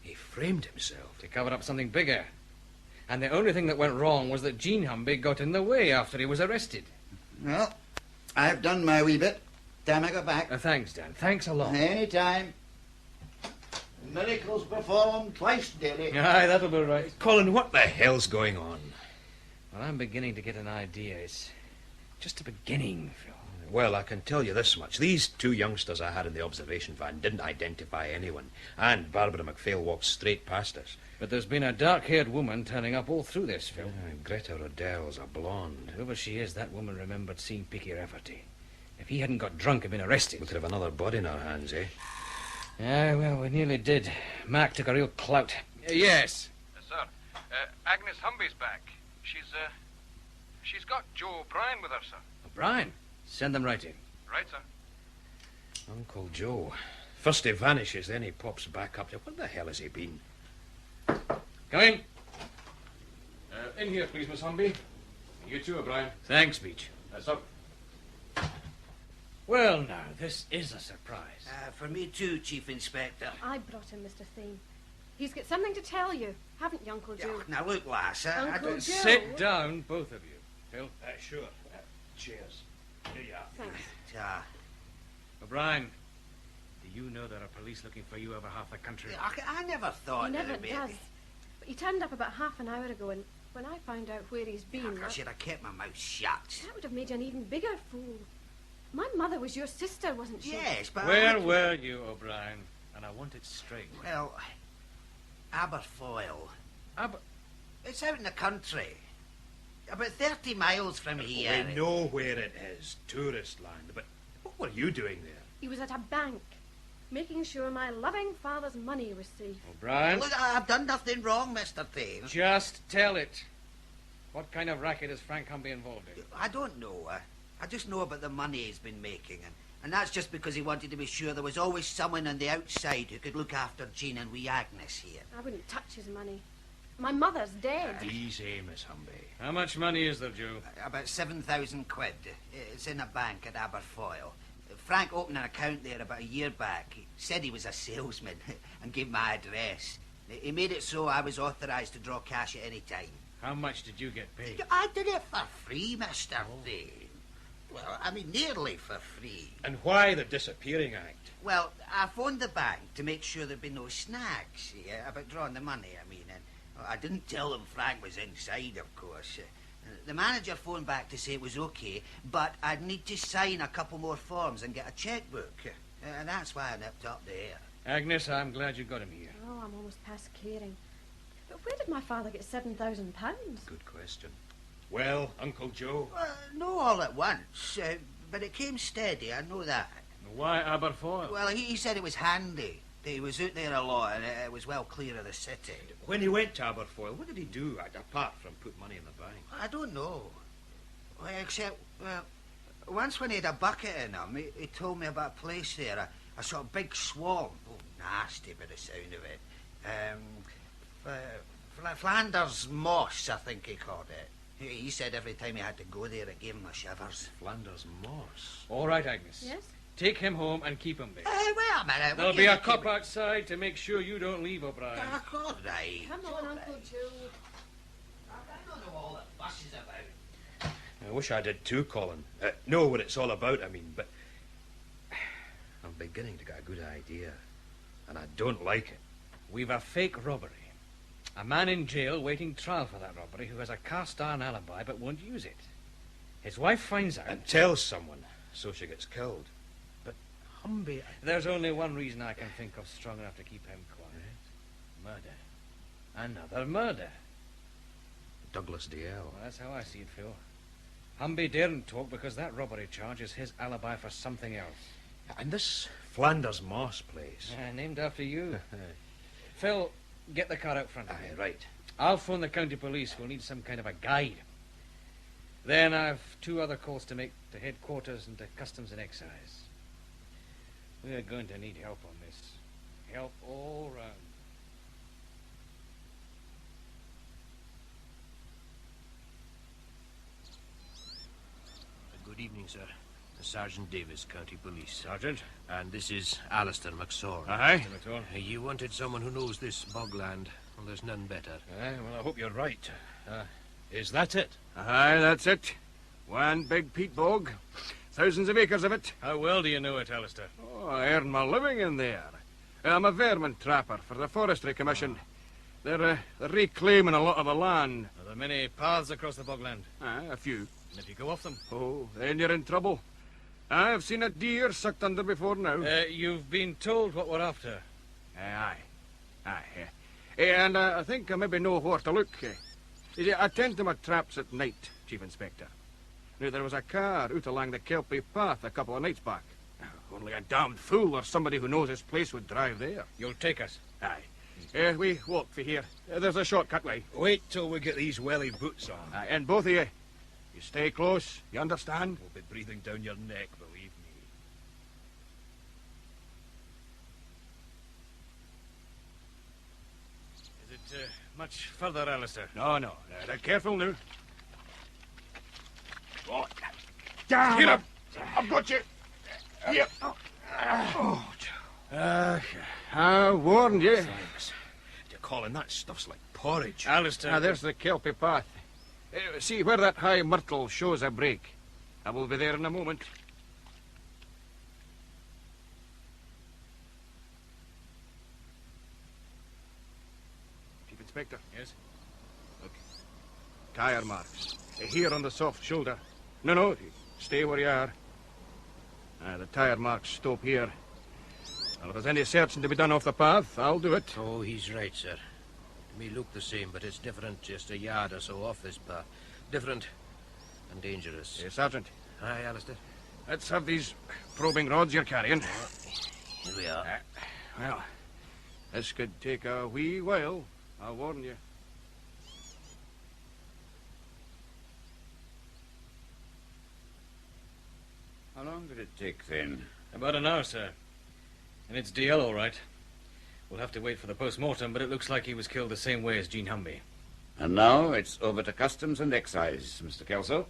He framed himself? To cover up something bigger. And the only thing that went wrong was that Jean Humbie got in the way after he was arrested. Well, I've done my wee bit. Time I got back. Thanks, Dan. Thanks a lot. Any time. Miracles performed twice daily. Aye, that'll be right. Colin, what the hell's going on? Well, I'm beginning to get an idea. It's just a beginning, Phil. Well, I can tell you this much. These two youngsters I had in the observation van didn't identify anyone. And Barbara McPhail walked straight past us. But there's been a dark-haired woman turning up all through this, Phil. Greta Rodell's a blonde. Whoever she is, that woman remembered seeing Peaky Rafferty. If he hadn't got drunk and been arrested... We could have another body in our hands, eh? Yeah, well, we nearly did. Mac took a real clout. Yes. Yes, sir. Agnes Humbie's back. She's got Joe O'Brien with her, sir. O'Brien? Send them right in. Right, sir. Uncle Joe. First he vanishes, then he pops back up. What the hell has he been? Come in. In here, please, Miss Humbie. You too, O'Brien. Thanks, Beech. That's up. Well, now, this is a surprise. For me too, Chief Inspector. I brought him, Mr. Thane. He's got something to tell you, haven't you, Uncle Joe? Now look, lass, I Uncle don't... Joe. Sit down, both of you. Phil? Sure. Cheers. Here you are. Thanks. O'Brien, do you know there are police looking for you over half the country? I never thought He never that it'd does. be... But he turned up about half an hour ago, and when I found out where he's been... I should have kept my mouth shut. That would have made you an even bigger fool. My mother was your sister, wasn't she? Yes, but... Where were you, O'Brien? And I want it straight. Well, Aberfoyle. It's out in the country. About 30 miles from here. We know where it is. Tourist land. But what were you doing there? He was at a bank, making sure my loving father's money was safe. O'Brien? Look, I've done nothing wrong, Mr. Thane. Just tell it. What kind of racket is Frank Humbie involved in? I don't know. I just know about the money he's been making, and that's just because he wanted to be sure there was always someone on the outside who could look after Jean and wee Agnes here. I wouldn't touch his money. My mother's dead. Easy, Miss Humbie. How much money is there, Joe? About 7,000 quid. It's in a bank at Aberfoyle. Frank opened an account there about a year back. He said he was a salesman and gave my address. He made it so I was authorised to draw cash at any time. How much did you get paid? I did it for free, Mr. Thane. Well, I mean, nearly for free. And why the disappearing act? Well, I phoned the bank to make sure there'd be no snags about drawing the money, I mean. And I didn't tell them Frank was inside, of course. The manager phoned back to say it was okay, but I'd need to sign a couple more forms and get a checkbook. And that's why I nipped up there. Agnes, I'm glad you got him here. Oh, I'm almost past caring. But where did my father get £7,000? Good question. Well, Uncle Joe? No all at once, but it came steady, I know that. Why Aberfoyle? Well, he said it was handy. He was out there a lot, and it was well clear of the city. When he went to Aberfoyle, what did he do, apart from put money in the bank? I don't know. Well, except, well, once when he had a bucket in him, he told me about a place there, a sort of big swamp. Oh, nasty by the sound of it. Flanders Moss, I think he called it. He said every time he had to go there, it gave him the shivers. Flanders Moss? All right, Agnes. Yes? Take him home and keep him there. Wait a minute. There'll be a cop outside to make sure you don't leave, O'Brien. All right. Come on, Uncle Joe. I don't know all the fuss is about. I wish I did too, Colin. Know what it's all about, I mean, but... I'm beginning to get a good idea, and I don't like it. We've a fake robbery. A man in jail waiting trial for that robbery who has a cast-iron alibi but won't use it. His wife finds out... And tells someone, so she gets killed. But Humbie... There's only one reason I can think of strong enough to keep him quiet. Murder. Another murder. Douglas DL. Well, that's how I see it, Phil. Humbie daren't talk because that robbery charge is his alibi for something else. And this Flanders Moss place... named after you. Phil, get the car out front of me. Right. I'll phone the county police. We'll need some kind of a guide. Then I've 2 other calls to make to headquarters and to customs and excise. We're going to need help on this. Help all round. Good evening, sir. Sergeant Davis, County Police. Sergeant? And this is Alistair McSorn. Aye. Mr. McSorn. You wanted someone who knows this bogland. Well, there's none better. Aye, well, I hope you're right. Is that it? Aye, that's it. One big peat bog. Thousands of acres of it. How well do you know it, Alistair? Oh, I earn my living in there. I'm a vermin trapper for the Forestry Commission. They're reclaiming a lot of the land. Are there many paths across the bogland? Aye, a few. And if you go off them? Oh, then you're in trouble. I've seen a deer sucked under before now. You've been told what we're after. Aye. And I think I maybe know where to look. You see, I tend to my traps at night, Chief Inspector. Now, there was a car out along the Kelpie path a couple of nights back. Only a damned fool or somebody who knows his place would drive there. You'll take us? Aye. We walk for here. There's a shortcut way. Wait till we get these welly boots on. Aye, and both of you, you stay close, you understand? We'll be breathing down your neck, believe me. Is it Much further, Alistair. No. Careful now. Oh, Damn! Here, I've got you. Here. I warned you. Thanks. You're calling that stuff's like porridge. Alistair. Now, there's the kelpie path. See where that high myrtle shows a break. I will be there in a moment. Chief Inspector. Yes? Look. Tire marks. Here on the soft shoulder. No. Stay where you are. The tire marks stop here. Well, if there's any searching to be done off the path, I'll do it. Oh, he's right, sir. It may look the same, but it's different just a yard or so off this path. Different and dangerous. Yes, Sergeant. Aye, Alistair. Let's have these probing rods you're carrying. Here we are. Well, this could take a wee while, I'll warn you. How long did it take, then? About an hour, sir. And it's DL, all right. We'll have to wait for the post-mortem, but it looks like he was killed the same way as Jean Humbie. And now it's over to Customs and Excise, Mr. Kelso.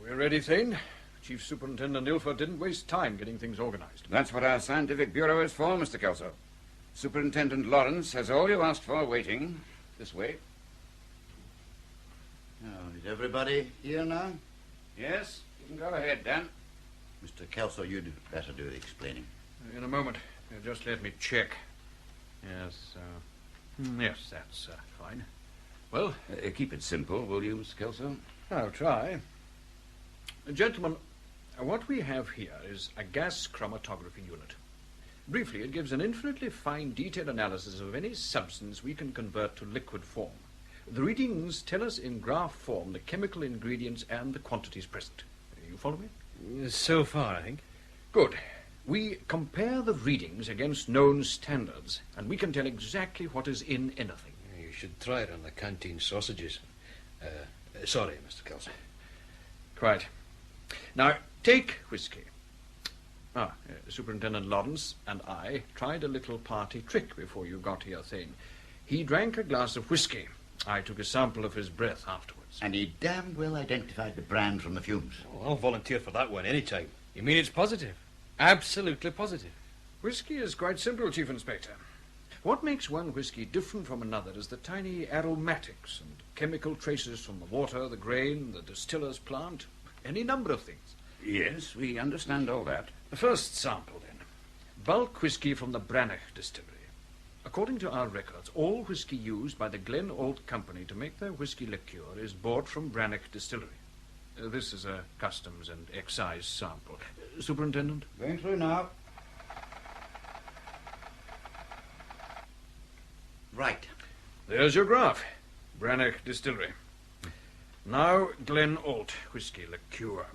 We're ready, Thane. Chief Superintendent Ilford didn't waste time getting things organized. That's what our scientific bureau is for, Mr. Kelso. Superintendent Laurence has all you asked for waiting. This way. Now, is everybody here now? Yes, you can go ahead, Dan. Mr. Kelso, you'd better do the explaining. In a moment. Just let me check. Yes, that's fine. Well? Keep it simple, will you, Mr. Kelso? I'll try. Gentlemen, what we have here is a gas chromatography unit. Briefly, it gives an infinitely fine, detailed analysis of any substance we can convert to liquid form. The readings tell us in graph form the chemical ingredients and the quantities present. You follow me? So far, I think. Good. We compare the readings against known standards, and we can tell exactly what is in anything. You should try it on the canteen sausages. Sorry, Mr. Kelso. Quite. Now, take whisky. Superintendent Laurence and I tried a little party trick before you got here, Thane. He drank a glass of whisky. I took a sample of his breath afterwards. And he damned well identified the brand from the fumes. Well, I'll volunteer for that one any time. You mean it's positive? Absolutely positive. Whisky is quite simple, Chief Inspector. What makes one whisky different from another is the tiny aromatics and chemical traces from the water, the grain, the distiller's plant, any number of things. Yes, we understand all that. The first sample, then. Bulk whisky from the Brannock distillery. According to our records, all whisky used by the Glen Old Company to make their whisky liqueur is bought from Brannock distillery. This is a Customs and Excise sample. Superintendent? Going through now. Right. There's your graph. Brannock distillery. Now, Glen Old whisky liqueur.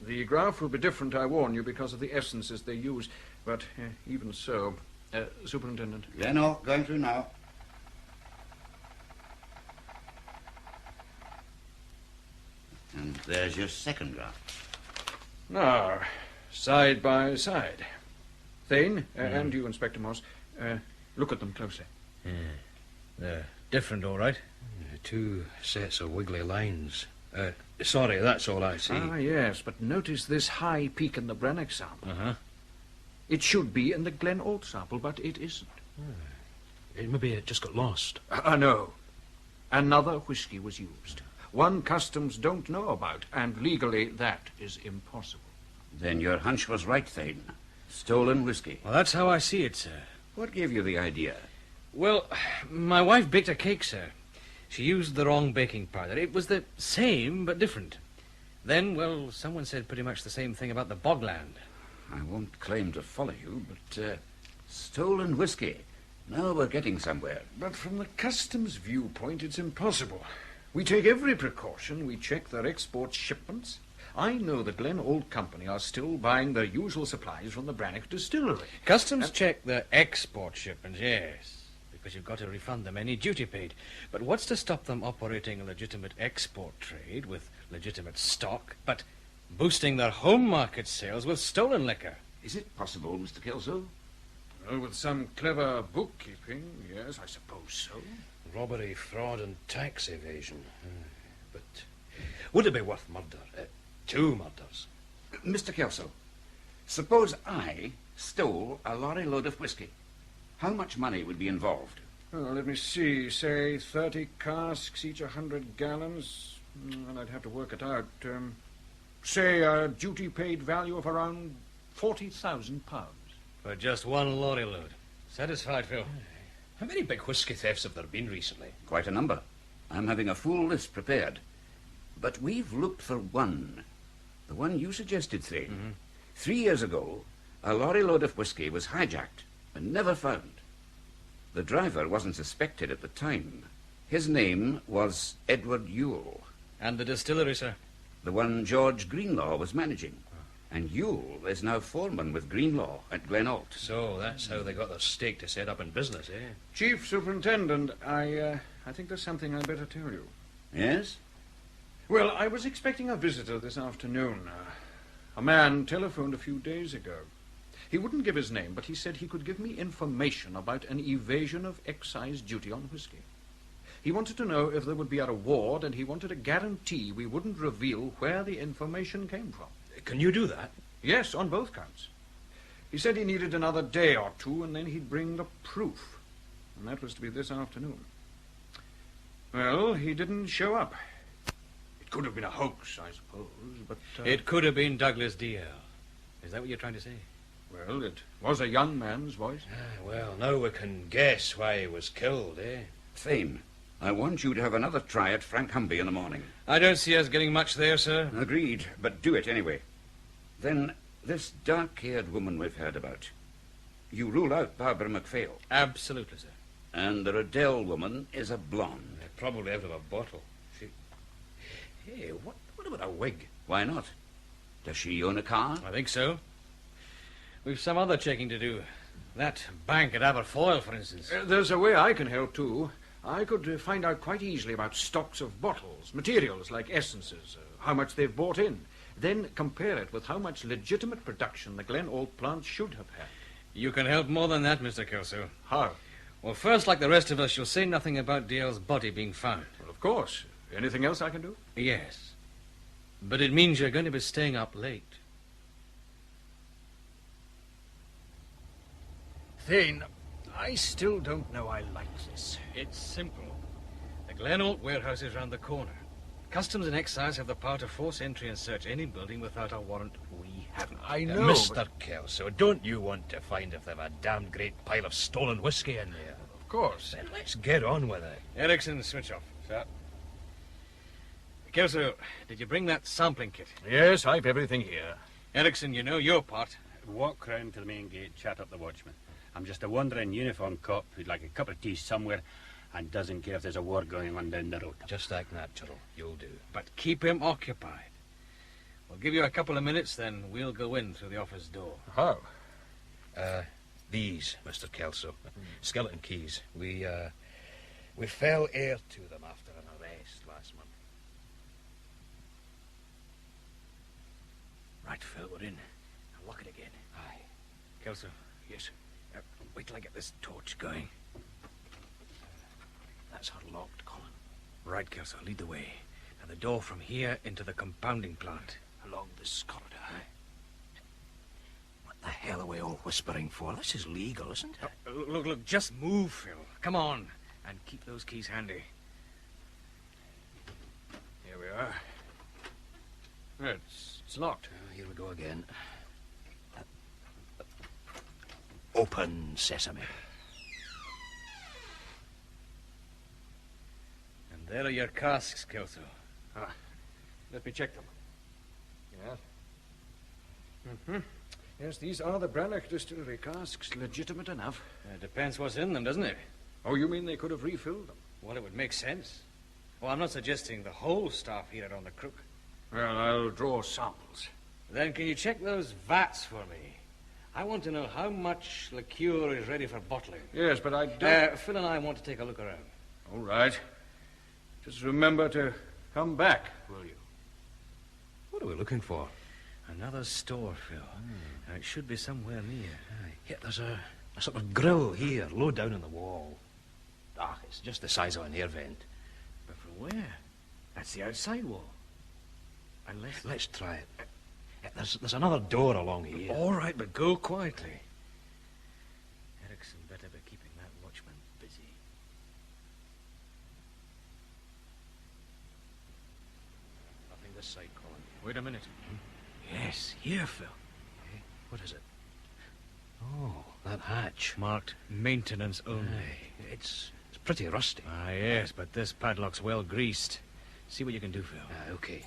The graph will be different, I warn you, because of the essences they use. But even so... Superintendent? Glenn, going through now. And there's your second graph. Now, side by side. Thane, and you, Inspector Moss, look at them closely. They're different, all right. Two sets of wiggly lines. Sorry, that's all I see. Ah, yes, but notice this high peak in the Brannock sample. Uh-huh. It should be in the Glen Old sample, but it isn't. Maybe it just got lost. No. Another whisky was used. One Customs don't know about, and legally that is impossible. Then your hunch was right, Thane. Stolen whisky. Well, that's how I see it, sir. What gave you the idea? Well, my wife baked a cake, sir. She used the wrong baking powder. It was the same, but different. Then, well, someone said pretty much the same thing about the bogland. I won't claim to follow you, but stolen whisky. Now we're getting somewhere. But from the Customs viewpoint, it's impossible. We take every precaution. We check their export shipments. I know the Glen Old Company are still buying their usual supplies from the Brannock distillery. Customs check their export shipments, yes, because you've got to refund them any duty paid. But what's to stop them operating a legitimate export trade with legitimate stock, but boosting their home market sales with stolen liquor? Is it possible, Mr. Kelso? Oh, with some clever bookkeeping, yes, I suppose so. Robbery, fraud, and tax evasion. But would it be worth murder? 2 murders. Mr. Kelso, suppose I stole a lorry load of whisky. How much money would be involved? Well, let me see. Say 30 casks, each 100 gallons. And I'd have to work it out. Say a duty-paid value of around £40,000. For just 1 lorry load. Satisfied, Phil? How many big whisky thefts have there been recently? Quite a number. I'm having a full list prepared. But we've looked for one. The one you suggested, Thane. 3 years ago, a lorry load of whisky was hijacked and never found. The driver wasn't suspected at the time. His name was Edward Yule. And the distillery, sir? The one George Greenlaw was managing. And Yule is now foreman with Greenlaw at Glenault. So that's how they got their stake to set up in business, eh? Chief Superintendent, I think there's something I'd better tell you. Yes? Well, I was expecting a visitor this afternoon. A man telephoned a few days ago. He wouldn't give his name, but he said he could give me information about an evasion of excise duty on whisky. He wanted to know if there would be a reward, and he wanted a guarantee we wouldn't reveal where the information came from. Can you do that? Yes, on both counts. He said he needed another day or 2, and then he'd bring the proof. And that was to be this afternoon. Well, he didn't show up. It could have been a hoax, I suppose, but... It could have been Douglas D.L. Is that what you're trying to say? Well, it was a young man's voice. Well, now we can guess why he was killed, eh? Thane, I want you to have another try at Frank Humbie in the morning. I don't see us getting much there, sir. Agreed, but do it anyway. Then, this dark-haired woman we've heard about. You rule out Barbara McPhail. Absolutely, sir. And the Rodell woman is a blonde. Probably out of a bottle. Hey, what about a wig? Why not? Does she own a car? I think so. We've some other checking to do. That bank at Aberfoyle, for instance. There's a way I can help, too. I could find out quite easily about stocks of bottles, materials like essences, how much they've bought in. Then compare it with how much legitimate production the Glenault plant should have had. You can help more than that, Mr. Kelso. How? Well, first, like the rest of us, you'll say nothing about DL's body being found. Well, of course. Anything else I can do? Yes. But it means you're going to be staying up late. Thane, I still don't know I like this. It's simple. The Glenault warehouse is round the corner. Customs and Excise have the power to force entry and search any building without a warrant. We haven't. I know, Mr. Kelso, don't you want to find if they've a damned great pile of stolen whiskey in there? Of course. Then let's get on with it. Erickson, switch off. Sir. Kelso, did you bring that sampling kit? Yes, I've everything here. Erickson, you know your part. Walk round to the main gate, chat up the watchman. I'm just a wandering uniform cop who'd like a cup of tea somewhere and doesn't care if there's a war going on down the road. Just act natural. You'll do. But keep him occupied. We'll give you a couple of minutes, then we'll go in through the office door. How? These, Mr. Kelso. Skeleton keys. We fell heir to them after an arrest last month. Right, Phil, we're in. Now lock it again. Aye. Kelso. Yes. Wait till I get this torch going. That's unlocked, Colin. Right, Kelso, lead the way. Now the door from here into the compounding plant. Along this corridor. What the hell are we all whispering for? This is legal, isn't it? Look, just move, Phil. Come on. And keep those keys handy. Here we are. It's locked. Here we go again. Open sesame. And there are your casks, Kelso. Let me check them. Yes. Yes, these are the Brannock distillery casks. Legitimate enough. Depends what's in them, doesn't it? Oh, you mean they could have refilled them? Well, it would make sense. Well, I'm not suggesting the whole staff here are on the crook. Well, I'll draw samples. Then can you check those vats for me? I want to know how much liqueur is ready for bottling. Yes, but I don't... Phil and I want to take a look around. All right. Just remember to come back, will you? What are we looking for? Another store, Phil. Now, it should be somewhere near. Yeah, there's a A sort of grill here, low down on the wall. Ah, it's just the size of an air vent. But from where? That's the outside wall. Unless... Let's try it. There's another door along here. All right, but go quietly. Erickson better be keeping that watchman busy. Nothing this side, Colin. Wait a minute. Yes, here, Phil. Hey, what is it? Oh, that hatch. Marked maintenance only. Aye, it's pretty rusty. Ah, yes, but this padlock's well greased. See what you can do, Phil. Okay.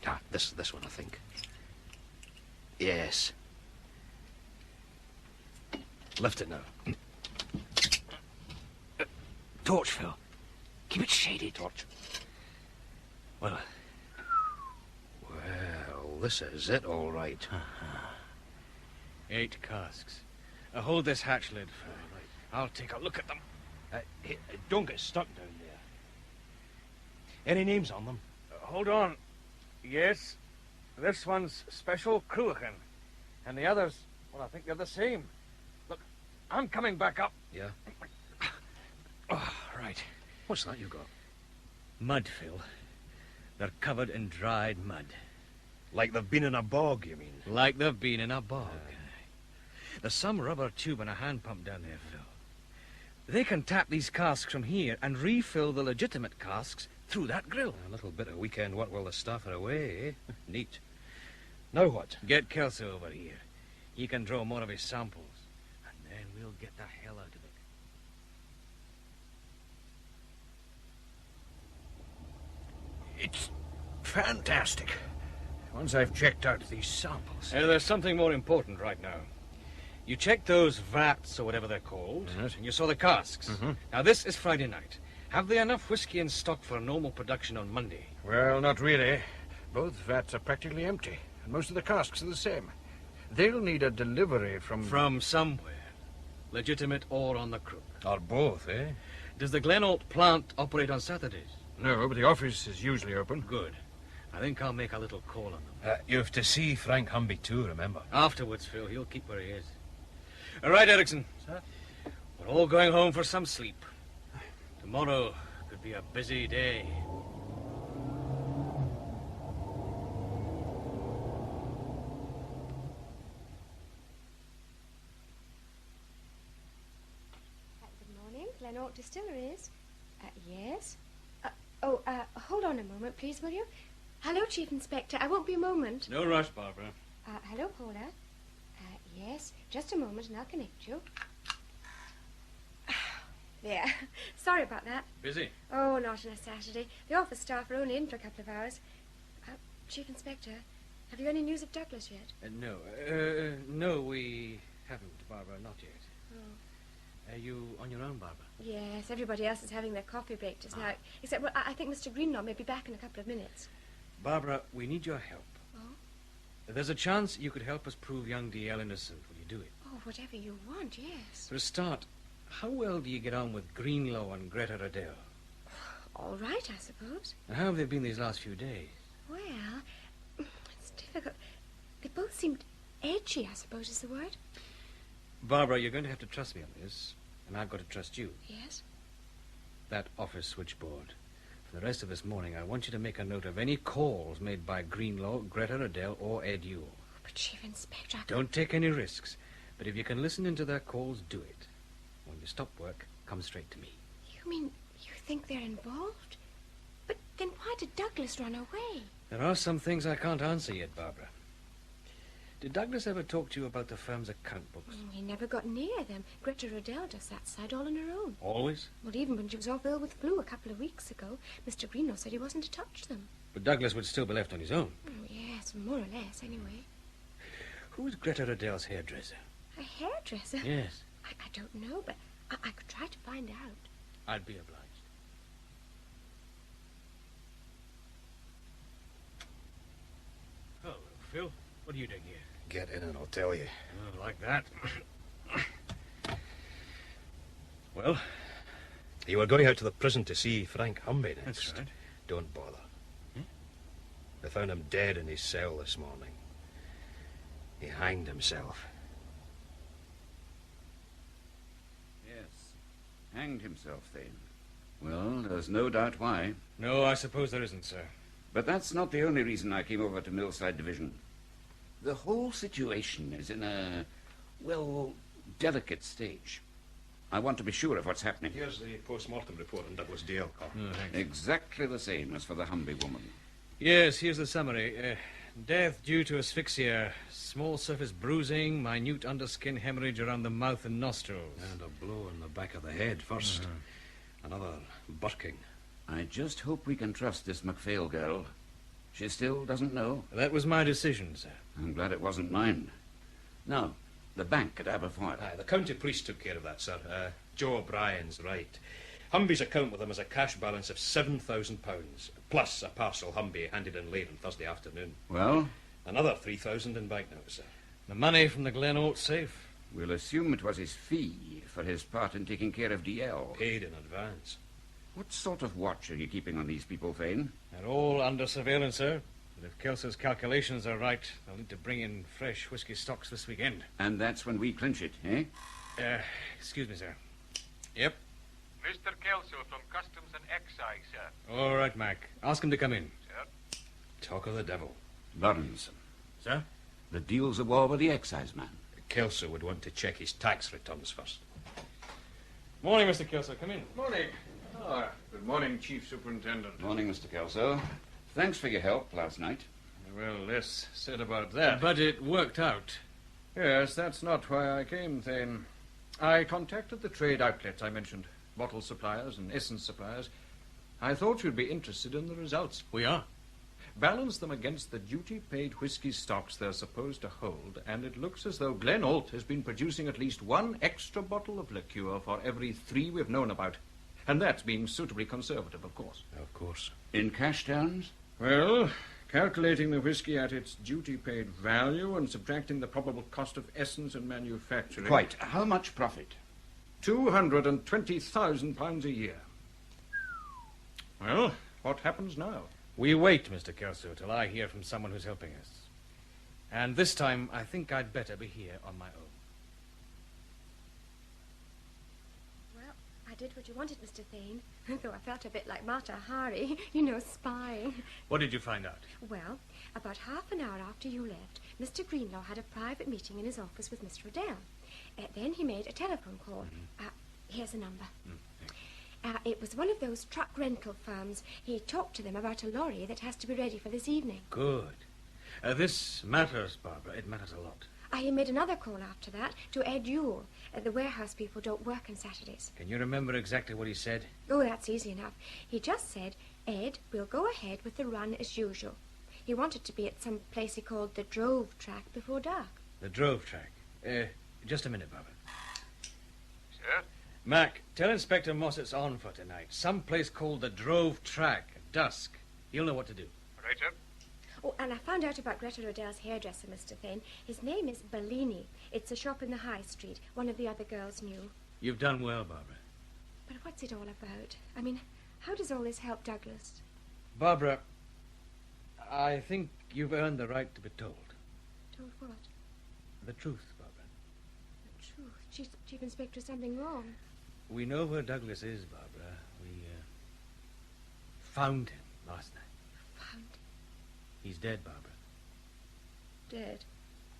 Ah, this one, I think. Yes. Lift it now. Torch, Phil. Keep it shaded. Torch. Well, this is it, all right. 8 casks. Hold this hatch lid, Phil. Right. I'll take a look at them. Hey, don't get stuck down there. Any names on them? Hold on. Yes. This one's Special Cruachan. And the others, well, I think they're the same. Look, I'm coming back up. Yeah? Oh, right. What's that you got? Mud, Phil. They're covered in dried mud. Like they've been in a bog, you mean? Like they've been in a bog. There's some rubber tube and a hand pump down there, Phil. They can tap these casks from here and refill the legitimate casks through that grill. A little bit of weekend work while the staff are away, eh? Neat. Now what? Get Kelso over here. He can draw more of his samples. And then we'll get the hell out of it. It's fantastic. Once I've checked out these samples. There's something more important right now. You checked those vats, or whatever they're called, Yes. and you saw the casks. Now, this is Friday night. Have they enough whiskey in stock for normal production on Monday? Well, not really. Both vats are practically empty, and most of the casks are the same. They'll need a delivery from... From somewhere. Legitimate or on the crook. Or both, eh? Does the Glenalt plant operate on Saturdays? No, but the office is usually open. Good. I think I'll make a little call on them. You have to see Frank Humbie too, remember? Afterwards, Phil. He'll keep where he is. All right, Erickson. Sir? We're all going home for some sleep. Tomorrow could be a busy day. Good morning, Glenalt Distilleries. Yes. Hold on a moment, please, will you? Hello, Chief Inspector. I won't be a moment. No rush, Barbara. Hello, Paula. Yes, just a moment and I'll connect you. There. Sorry about that. Busy? Oh, not on a Saturday. The office staff are only in for a couple of hours. Chief Inspector, have you any news of Douglas yet? No, we haven't, Barbara, not yet. Oh. Are you on your own, Barbara? Yes, everybody else is having their coffee break just now. Except, well, I think Mr. Greenlaw may be back in a couple of minutes. Barbara, we need your help. Oh? There's a chance you could help us prove young DL innocent. Will you do it? Oh, whatever you want, yes. For a start, how well do you get on with Greenlaw and Greta Rodell? All right, I suppose. And how have they been these last few days? Well, it's difficult. They both seemed edgy, I suppose is the word. Barbara, you're going to have to trust me on this, and I've got to trust you. Yes? That office switchboard. For the rest of this morning, I want you to make a note of any calls made by Greenlaw, Greta Rodell, or Ed Yule. But, Chief Inspector... Don't take any risks, but if you can listen into their calls, do it. When you stop work, come straight to me. You mean you think they're involved? But then why did Douglas run away? There are some things I can't answer yet, Barbara. Did Douglas ever talk to you about the firm's account books? He never got near them. Greta Rodell does that side all on her own. Always? Well, even when she was off ill with flu a couple of weeks ago, Mr. Greenlaw said he wasn't to touch them. But Douglas would still be left on his own. Oh, yes, more or less, anyway. Who's Greta Rodell's hairdresser? A hairdresser? Yes. I don't know, but I could try to find out. I'd be obliged. Hello, Phil. What are you doing here? Get in and I'll tell you. Oh, like that. Well? You were going out to the prison to see Frank Humbie next. That's right. Don't bother. They found him dead in his cell this morning. He hanged himself. Yes, hanged himself, Thane. Well, there's no doubt why. No, I suppose there isn't, sir. But that's not the only reason I came over to Millside Division. The whole situation is in a, well, delicate stage. I want to be sure of what's happening. Here's the post-mortem report on Douglas Dale, Cop. Exactly the same as for the Humbie woman. Yes, here's the summary. Death due to asphyxia, small surface bruising, minute underskin hemorrhage around the mouth and nostrils. And a blow in the back of the head first. Another burking. I just hope we can trust this McPhail girl. She still doesn't know. That was my decision, sir. I'm glad it wasn't mine. Now, the bank at Aberfoyle. Aye, the county police took care of that, sir. Joe O'Brien's right. Humbie's account with them has a cash balance of £7,000, plus a parcel Humbie handed in late on Thursday afternoon. Well? Another 3,000 in banknotes, sir. The money from the Glen Oak safe? We'll assume it was his fee for his part in taking care of DL. Paid in advance. What sort of watch are you keeping on these people, Thane? They're all under surveillance, sir. But if Kelso's calculations are right, they'll need to bring in fresh whisky stocks this weekend. And that's when we clinch it, eh? Excuse me, sir. Yep. Mr. Kelso from Customs and Excise, sir. All right, Mac. Ask him to come in. Sir? Talk of the devil. Laurence. Sir? The deal's a war with the excise man. Kelso would want to check his tax returns first. Morning, Mr. Kelso. Come in. Morning. Good morning, Chief Superintendent. Morning, Mr. Kelso. Thanks for your help last night. Well, less said about that. But it worked out. Yes, that's not why I came, Thane. I contacted the trade outlets I mentioned, bottle suppliers and essence suppliers. I thought you'd be interested in the results. We are. Balance them against the duty-paid whisky stocks they're supposed to hold, and it looks as though Glen Oak has been producing at least one extra bottle of liqueur for every 3 we've known about. And that's being suitably conservative, of course. Of course. In cash terms? Well, calculating the whisky at its duty-paid value and subtracting the probable cost of essence and manufacturing... Quite. How much profit? £220,000 a year. Well, what happens now? We wait, Mr. Kelso, till I hear from someone who's helping us. And this time, I think I'd better be here on my own. Well, I did what you wanted, Mr. Thane, though I felt a bit like Mata Hari, spying. What did you find out? Well, about half an hour after you left, Mr. Greenlaw had a private meeting in his office with Miss Rodell. Then he made a telephone call. Here's the number. It was one of those truck rental firms. He talked to them about a lorry that has to be ready for this evening. Good. This matters, Barbara. It matters a lot. He made another call after that to Ed Yule. The warehouse people don't work on Saturdays. Can you remember exactly what he said? Oh, that's easy enough. He just said, Ed, we'll go ahead with the run as usual. He wanted to be at some place he called the Drove Track before dark. The Drove Track. Just a minute, Barbara. Sir? Mac, tell Inspector Moss it's on for tonight. Some place called the Drove Track at dusk. He'll know what to do. Right, sir. Oh, and I found out about Greta Rodell's hairdresser, Mr. Thane. His name is Bellini. It's a shop in the High Street. One of the other girls knew. You've done well, Barbara. But what's it all about? I mean, how does all this help Douglas? Barbara, I think you've earned the right to be told. Told what? The truth, Barbara. The truth? Chief Inspector, something wrong. We know where Douglas is, Barbara. We found him last night. Found him? He's dead, Barbara. Dead?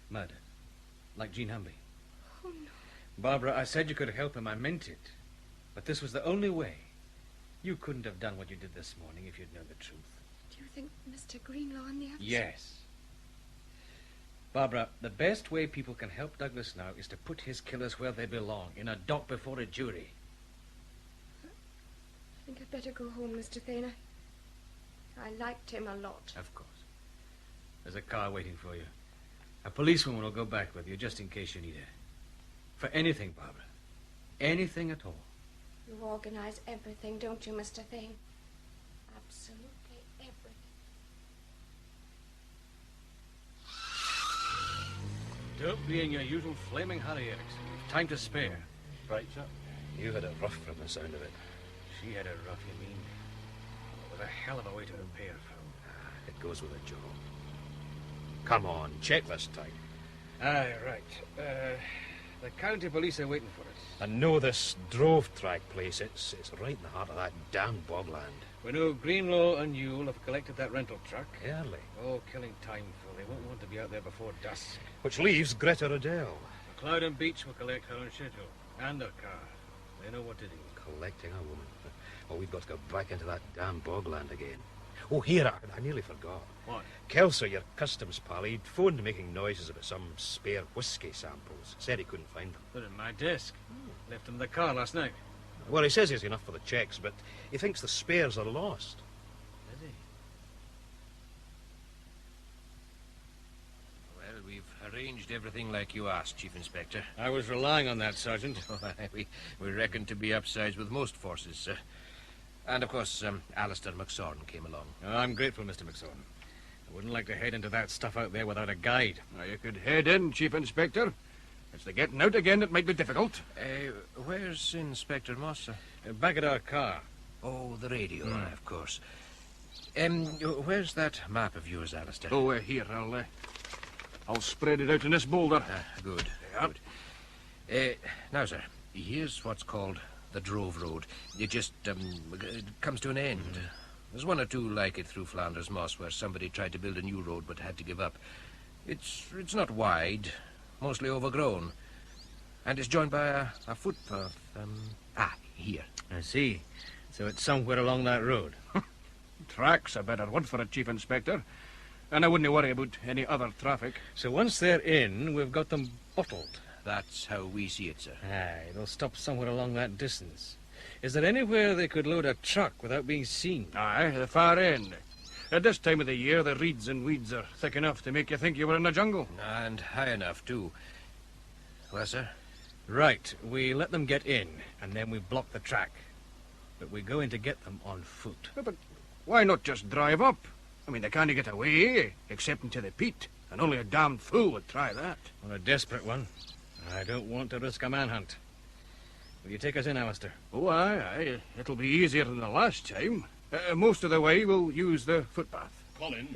Murdered. Like Jean Humbie. Oh, no. Barbara, I said you could help him. I meant it. But this was the only way. You couldn't have done what you did this morning if you'd known the truth. Do you think Mr. Greenlaw and the others... Yes. Barbara, the best way people can help Douglas now is to put his killers where they belong, in a dock before a jury. I think I'd better go home, Mr. Thane. I liked him a lot. Of course. There's a car waiting for you. A policewoman will go back with you just in case you need her. For anything, Barbara. Anything at all. You organize everything, don't you, Mr. Thane? Absolutely everything. Don't be in your usual flaming hurry, Erickson. We've time to spare. Right, sir. You had it rough from the sound of it. She had it rough, you mean? It was a hell of a way to prepare for. It goes with a job. Come on, check this time. Aye, right. The county police are waiting for us. I know this drove track place. It's right in the heart of that damned bogland. We know Greenlaw and Yule have collected that rental truck. Early. Oh, killing time, Phil. They won't want to be out there before dusk. Which leaves Greta Rodell. MacLeod and Beech will collect her on schedule. And her car. They know what to do. Collecting a woman. Oh, we've got to go back into that damn bogland again. Oh, here, I nearly forgot. What? Kelso, your customs pal, he'd phoned making noises about some spare whisky samples. Said he couldn't find them. Put in my desk. Left them in the car last night. Well, he says he's enough for the checks, but he thinks the spares are lost. Is he? Well, we've arranged everything like you asked, Chief Inspector. I was relying on that, Sergeant. we reckon to be upsides with most forces, sir. And, of course, Alistair McSorn came along. I'm grateful, Mr. McSorn. I wouldn't like to head into that stuff out there without a guide. Now, you could head in, Chief Inspector. It's the getting out again that might be difficult. Where's Inspector Moss, sir? Back at our car. Oh, the radio, of course. Where's that map of yours, Alistair? Oh, here, I'll spread it out in this boulder. Good. Yep. Good. Now, sir, here's what's called the Drove Road. It just it comes to an end. There's one or two like it through Flanders Moss where somebody tried to build a new road but had to give up. It's not wide, mostly overgrown, and it's joined by a footpath. Here. I see. So it's somewhere along that road. Track's a better word for it, Chief Inspector. And I wouldn't worry about any other traffic. So once they're in, we've got them bottled. That's how we see it, sir. Aye, they'll stop somewhere along that distance. Is there anywhere they could load a truck without being seen? Aye, the far end. At this time of the year, the reeds and weeds are thick enough to make you think you were in the jungle. And high enough, too. Well, sir? Right, we let them get in, and then we block the track. But we go in to get them on foot. But why not just drive up? I mean, they can't get away, except into the peat, and only a damned fool would try that. On a desperate one. I don't want to risk a manhunt. Will you take us in, Alistair? Oh, aye. It'll be easier than the last time. Most of the way, we'll use the footpath. Colin?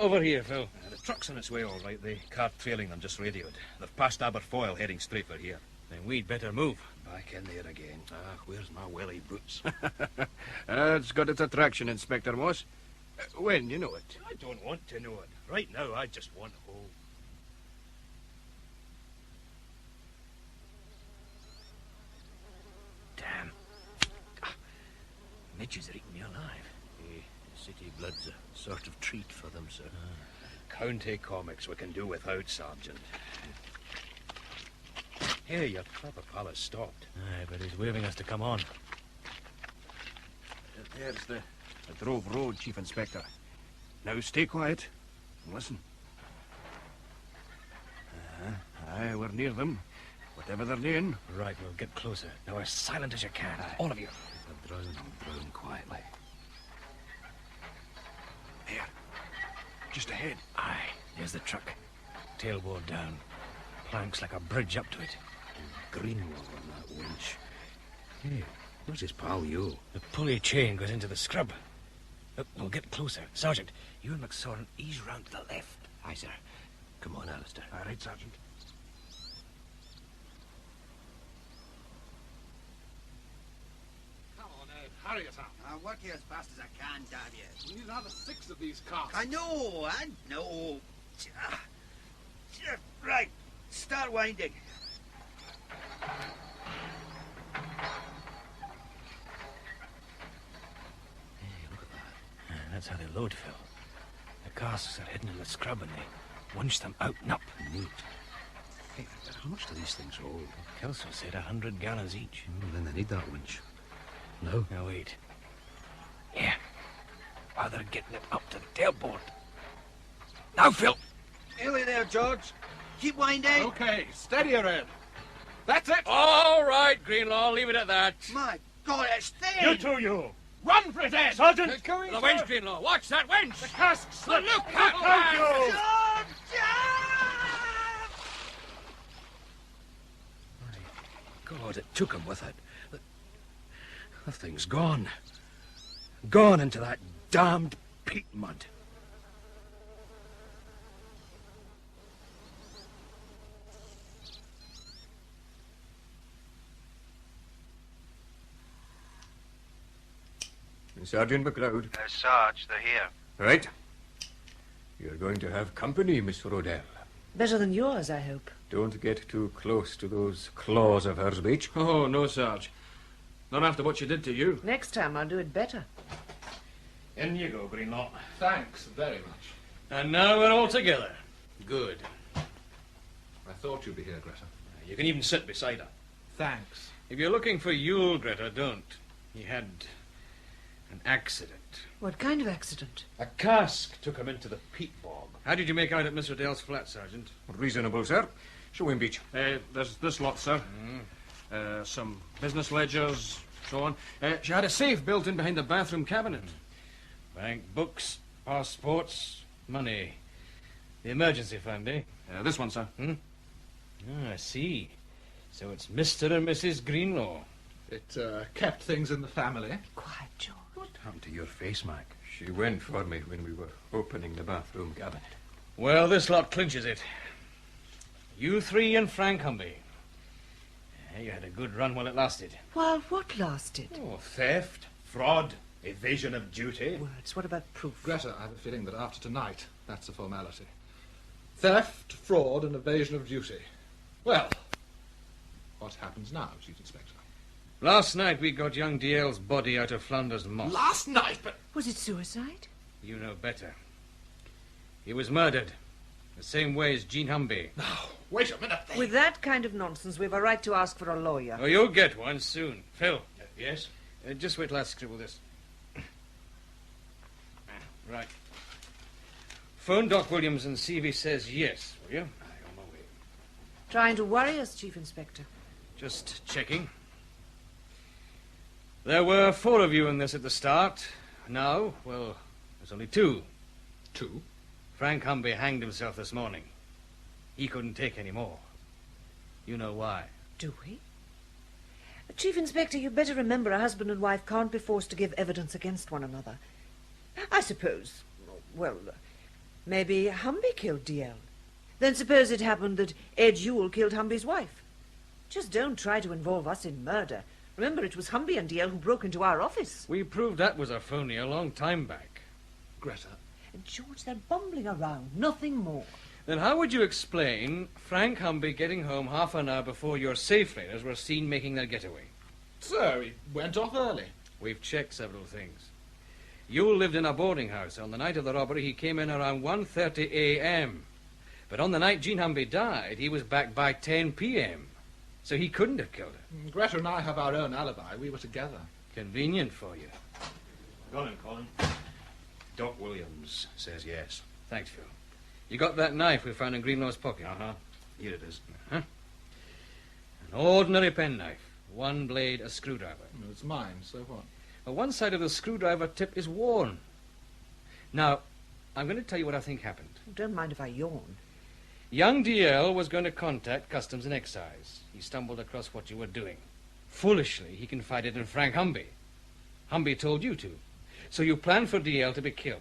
Over here, Phil. The truck's on its way, all right. The car trailing them just radioed. They've passed Aberfoyle, heading straight for here. Then we'd better move. Back in there again. Where's my welly boots? It's got its attraction, Inspector Moss. When you know it. I don't want to know it. Right now, I just want home. Damn. Midges are eating me alive. City blood's a sort of treat for them, sir. County comics we can do without, Sergeant. Hey, your proper pal has stopped. Aye, but he's waving us to come on. There's the Drove Road, Chief Inspector. Now stay quiet and listen. Aye, we're near them. Whatever they're doing. Right, we'll get closer. Now as silent as you can. All of you. Drown quietly. There. Just ahead. Aye, there's the truck. Tailboard down. Planks like a bridge up to it. Greenlaw on that winch. Hey, where's his pal, you? The pulley chain goes into the scrub. Look, we'll get closer. Sergeant, you and McSorn ease round to the left. Aye, sir. Come on, Alistair. All right, Sergeant. Come on, Ed. Hurry it up. I'll work here as fast as I can, damn you. We need another 6 of these cars. I know. Right. Start winding. That's how they load, Phil. The casks are hidden in the scrub and they winch them out and up. Neat. Hey, how much do these things hold? Kelso said 100 gallons each. Then they need that winch. No? Now, wait. Yeah. While they're getting it up to the tailboard. Now, Phil! Nearly there, George. Keep winding. Okay, steady your head. That's it. All right, Greenlaw, leave it at that. My God, it's Thane! You two, you. Run for it, Ed. Sergeant! The winch, Greenlaw. Watch that winch! The cask slipped. Look out, you! My God, it took him with it. The thing's gone. Gone into that damned peat mud. Sergeant MacLeod. Sarge, they're here. Right. You're going to have company, Miss Rodell. Better than yours, I hope. Don't get too close to those claws of hers, Beech. Oh, no, Sarge. Not after what she did to you. Next time I'll do it better. In you go, Greenlaw. Thanks very much. And now we're all together. Good. I thought you'd be here, Greta. You can even sit beside her. Thanks. If you're looking for Yule, Greta, don't. He had an accident. What kind of accident? A cask took him into the peat bog. How did you make out at Miss Rodell's flat, Sergeant? Reasonable, sir. Show him, Beech. There's this lot, sir. Some business ledgers, so on. She had a safe built in behind the bathroom cabinet. Bank books, passports, money. The emergency fund, eh? This one, sir. I see. So it's Mr. and Mrs. Greenlaw. It kept things in the family. Quiet, George. What happened to your face, Mac? She went for me when we were opening the bathroom cabinet. Well, this lot clinches it. You three and Frank Humbie. You had a good run while it lasted. While what lasted? Oh, theft, fraud, evasion of duty. Words. What about proof? Greta, I have a feeling that after tonight, that's a formality. Theft, fraud, and evasion of duty. Well, what happens now, Chief Inspector? Last night we got young DL's body out of Flanders Moss. Last night? But was it suicide? You know better. He was murdered. The same way as Jean Humbie. No, wait a minute. With that kind of nonsense, we've a right to ask for a lawyer. Oh, you'll get one soon. Phil. Yes? Just wait till I scribble this. Right. Phone Doc Williams and see if he says yes, will you? I'm on my way. Trying to worry us, Chief Inspector. Just checking. There were 4 of you in this at the start. Now, well, there's only 2. 2? Frank Humbie hanged himself this morning. He couldn't take any more. You know why. Do we? Chief Inspector, you'd better remember a husband and wife can't be forced to give evidence against one another. I suppose, well, maybe Humbie killed DL. Then suppose it happened that Ed Yule killed Humbie's wife. Just don't try to involve us in murder. Remember, it was Humbie and DL who broke into our office. We proved that was a phony a long time back. Greta. George, they're bumbling around, nothing more. Then how would you explain Frank Humbie getting home half an hour before your safe raiders were seen making their getaway? So, he went off early. We've checked several things. Yule lived in a boarding house. On the night of the robbery, he came in around 1:30 a.m. But on the night Jean Humbie died, he was back by 10 p.m. So he couldn't have killed her. Greta and I have our own alibi. We were together. Convenient for you. Go on, Colin. Doc Williams says yes. Thanks, Phil. You got that knife we found in Greenlaw's pocket? Uh-huh. Here it is. An ordinary penknife. One blade, a screwdriver. It's mine, so what? Well, one side of the screwdriver tip is worn. Now, I'm going to tell you what I think happened. Don't mind if I yawn. Young DL was going to contact Customs and Excise. He stumbled across what you were doing. Foolishly, he confided in Frank Humbie. Humbie told you to. So you planned for DL to be killed,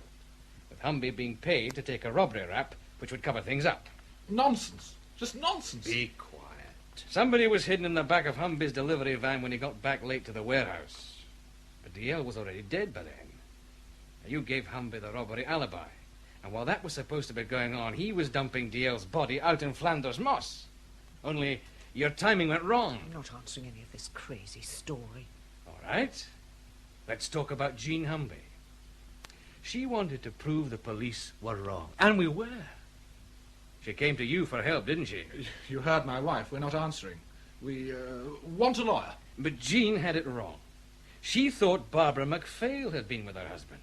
with Humbie being paid to take a robbery rap, which would cover things up. Nonsense. Just nonsense. Be quiet. Somebody was hidden in the back of Humbie's delivery van when he got back late to the warehouse. But DL was already dead by then. Now, you gave Humbie the robbery alibi. And while that was supposed to be going on, he was dumping DL's body out in Flanders Moss. Only your timing went wrong. I'm not answering any of this crazy story. All right. Let's talk about Jean Humbie. She wanted to prove the police were wrong. And we were. She came to you for help, didn't she? You heard my wife. We're not answering. We want a lawyer. But Jean had it wrong. She thought Barbara McPhail had been with her husband.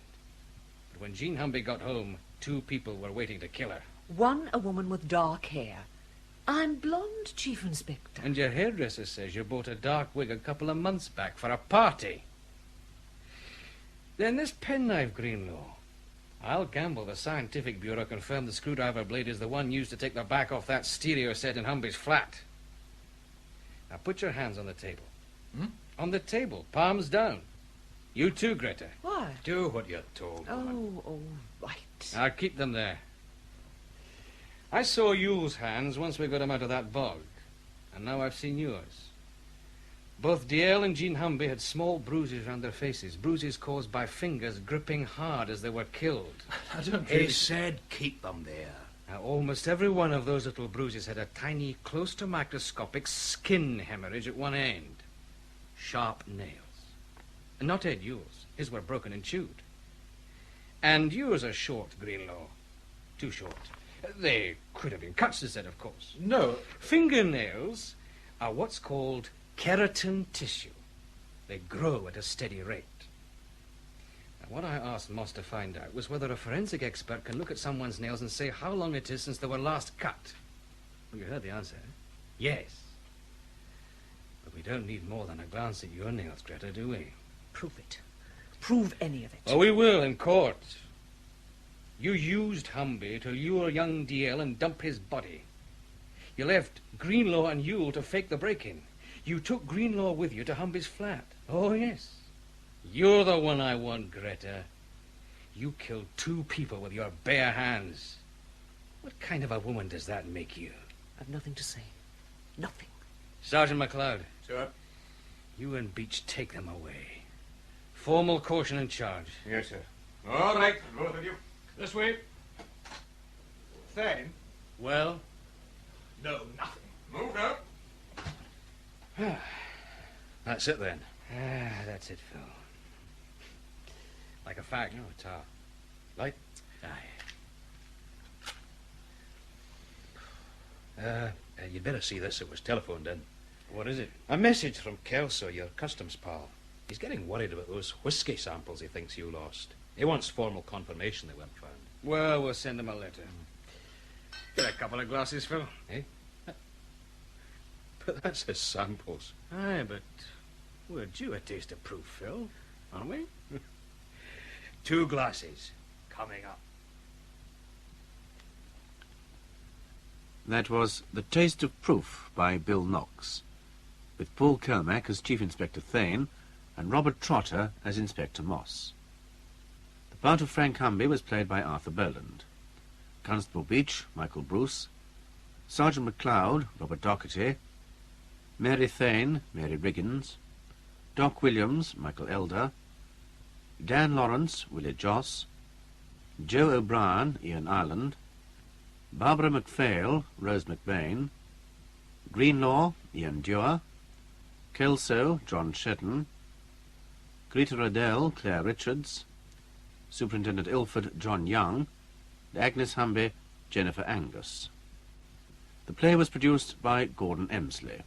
But when Jean Humbie got home, 2 people were waiting to kill her. One, a woman with dark hair. I'm blonde, Chief Inspector. And your hairdresser says you bought a dark wig a couple of months back for a party. Then this penknife, Greenlaw. I'll gamble the Scientific Bureau confirmed the screwdriver blade is the one used to take the back off that stereo set in Humbie's flat. Now put your hands on the table. On the table, palms down. You too, Greta. Why? Do what you're told, woman. Oh, all right. I'll keep them there. I saw Yule's hands once we got him out of that bog. And now I've seen yours. Both DL and Jean Humbie had small bruises around their faces, bruises caused by fingers gripping hard as they were killed. I don't He said keep them there. Now, almost every one of those little bruises had a tiny, close to microscopic skin hemorrhage at one end. Sharp nails. And not Ed yours. His were broken and chewed. And yours are short, Greenlaw. Too short. They could have been cuts instead, of course. No. Fingernails are what's called keratin tissue. They grow at a steady rate. Now, what I asked Moss to find out was whether a forensic expert can look at someone's nails and say how long it is since they were last cut. Well, you heard the answer. Yes. But we don't need more than a glance at your nails, Greta, do we? Prove it. Prove any of it. Oh, we will in court. You used Humbie to lure young DL and dump his body. You left Greenlaw and Yule to fake the break-in. You took Greenlaw with you to Humbie's flat. Oh, yes. You're the one I want, Greta. You killed 2 people with your bare hands. What kind of a woman does that make you? I've nothing to say. Nothing. Sergeant MacLeod. Sir? You and Beech take them away. Formal caution and charge. Yes, sir. All right, both of you. This way. Thane? Well? No, nothing. Move now. That's it then. That's it, Phil. Like a fact. No, it's a light. Aye. You'd better see this. It was telephoned in. What is it? A message from Kelso, your customs pal. He's getting worried about those whiskey samples he thinks you lost. He wants formal confirmation they weren't found. Well, we'll send him a letter. Get a couple of glasses, Phil. Eh? But that's his samples. Aye, but we're due a taste of proof, Phil, aren't we? 2 glasses. Coming up. That was The Taste of Proof by Bill Knox, with Paul Kermack as Chief Inspector Thane and Robert Trotter as Inspector Moss. The part of Frank Humbie was played by Arthur Boland. Constable Beech, Michael Bruce. Sergeant MacLeod, Robert Docherty. Mary Thane, Mary Riggans. Doc Williams, Michael Elder. Dan Laurence, Willie Joss. Joe O'Brien, Ian Ireland. Barbara McPhail, Rose McBain. Greenlaw, Ian Dewar. Kelso, John Shedden. Greta Rodell, Clare Richards. Superintendent Ilford, John Young. Agnes Humbie, Jenifer Angus. The play was produced by Gordon Emslie.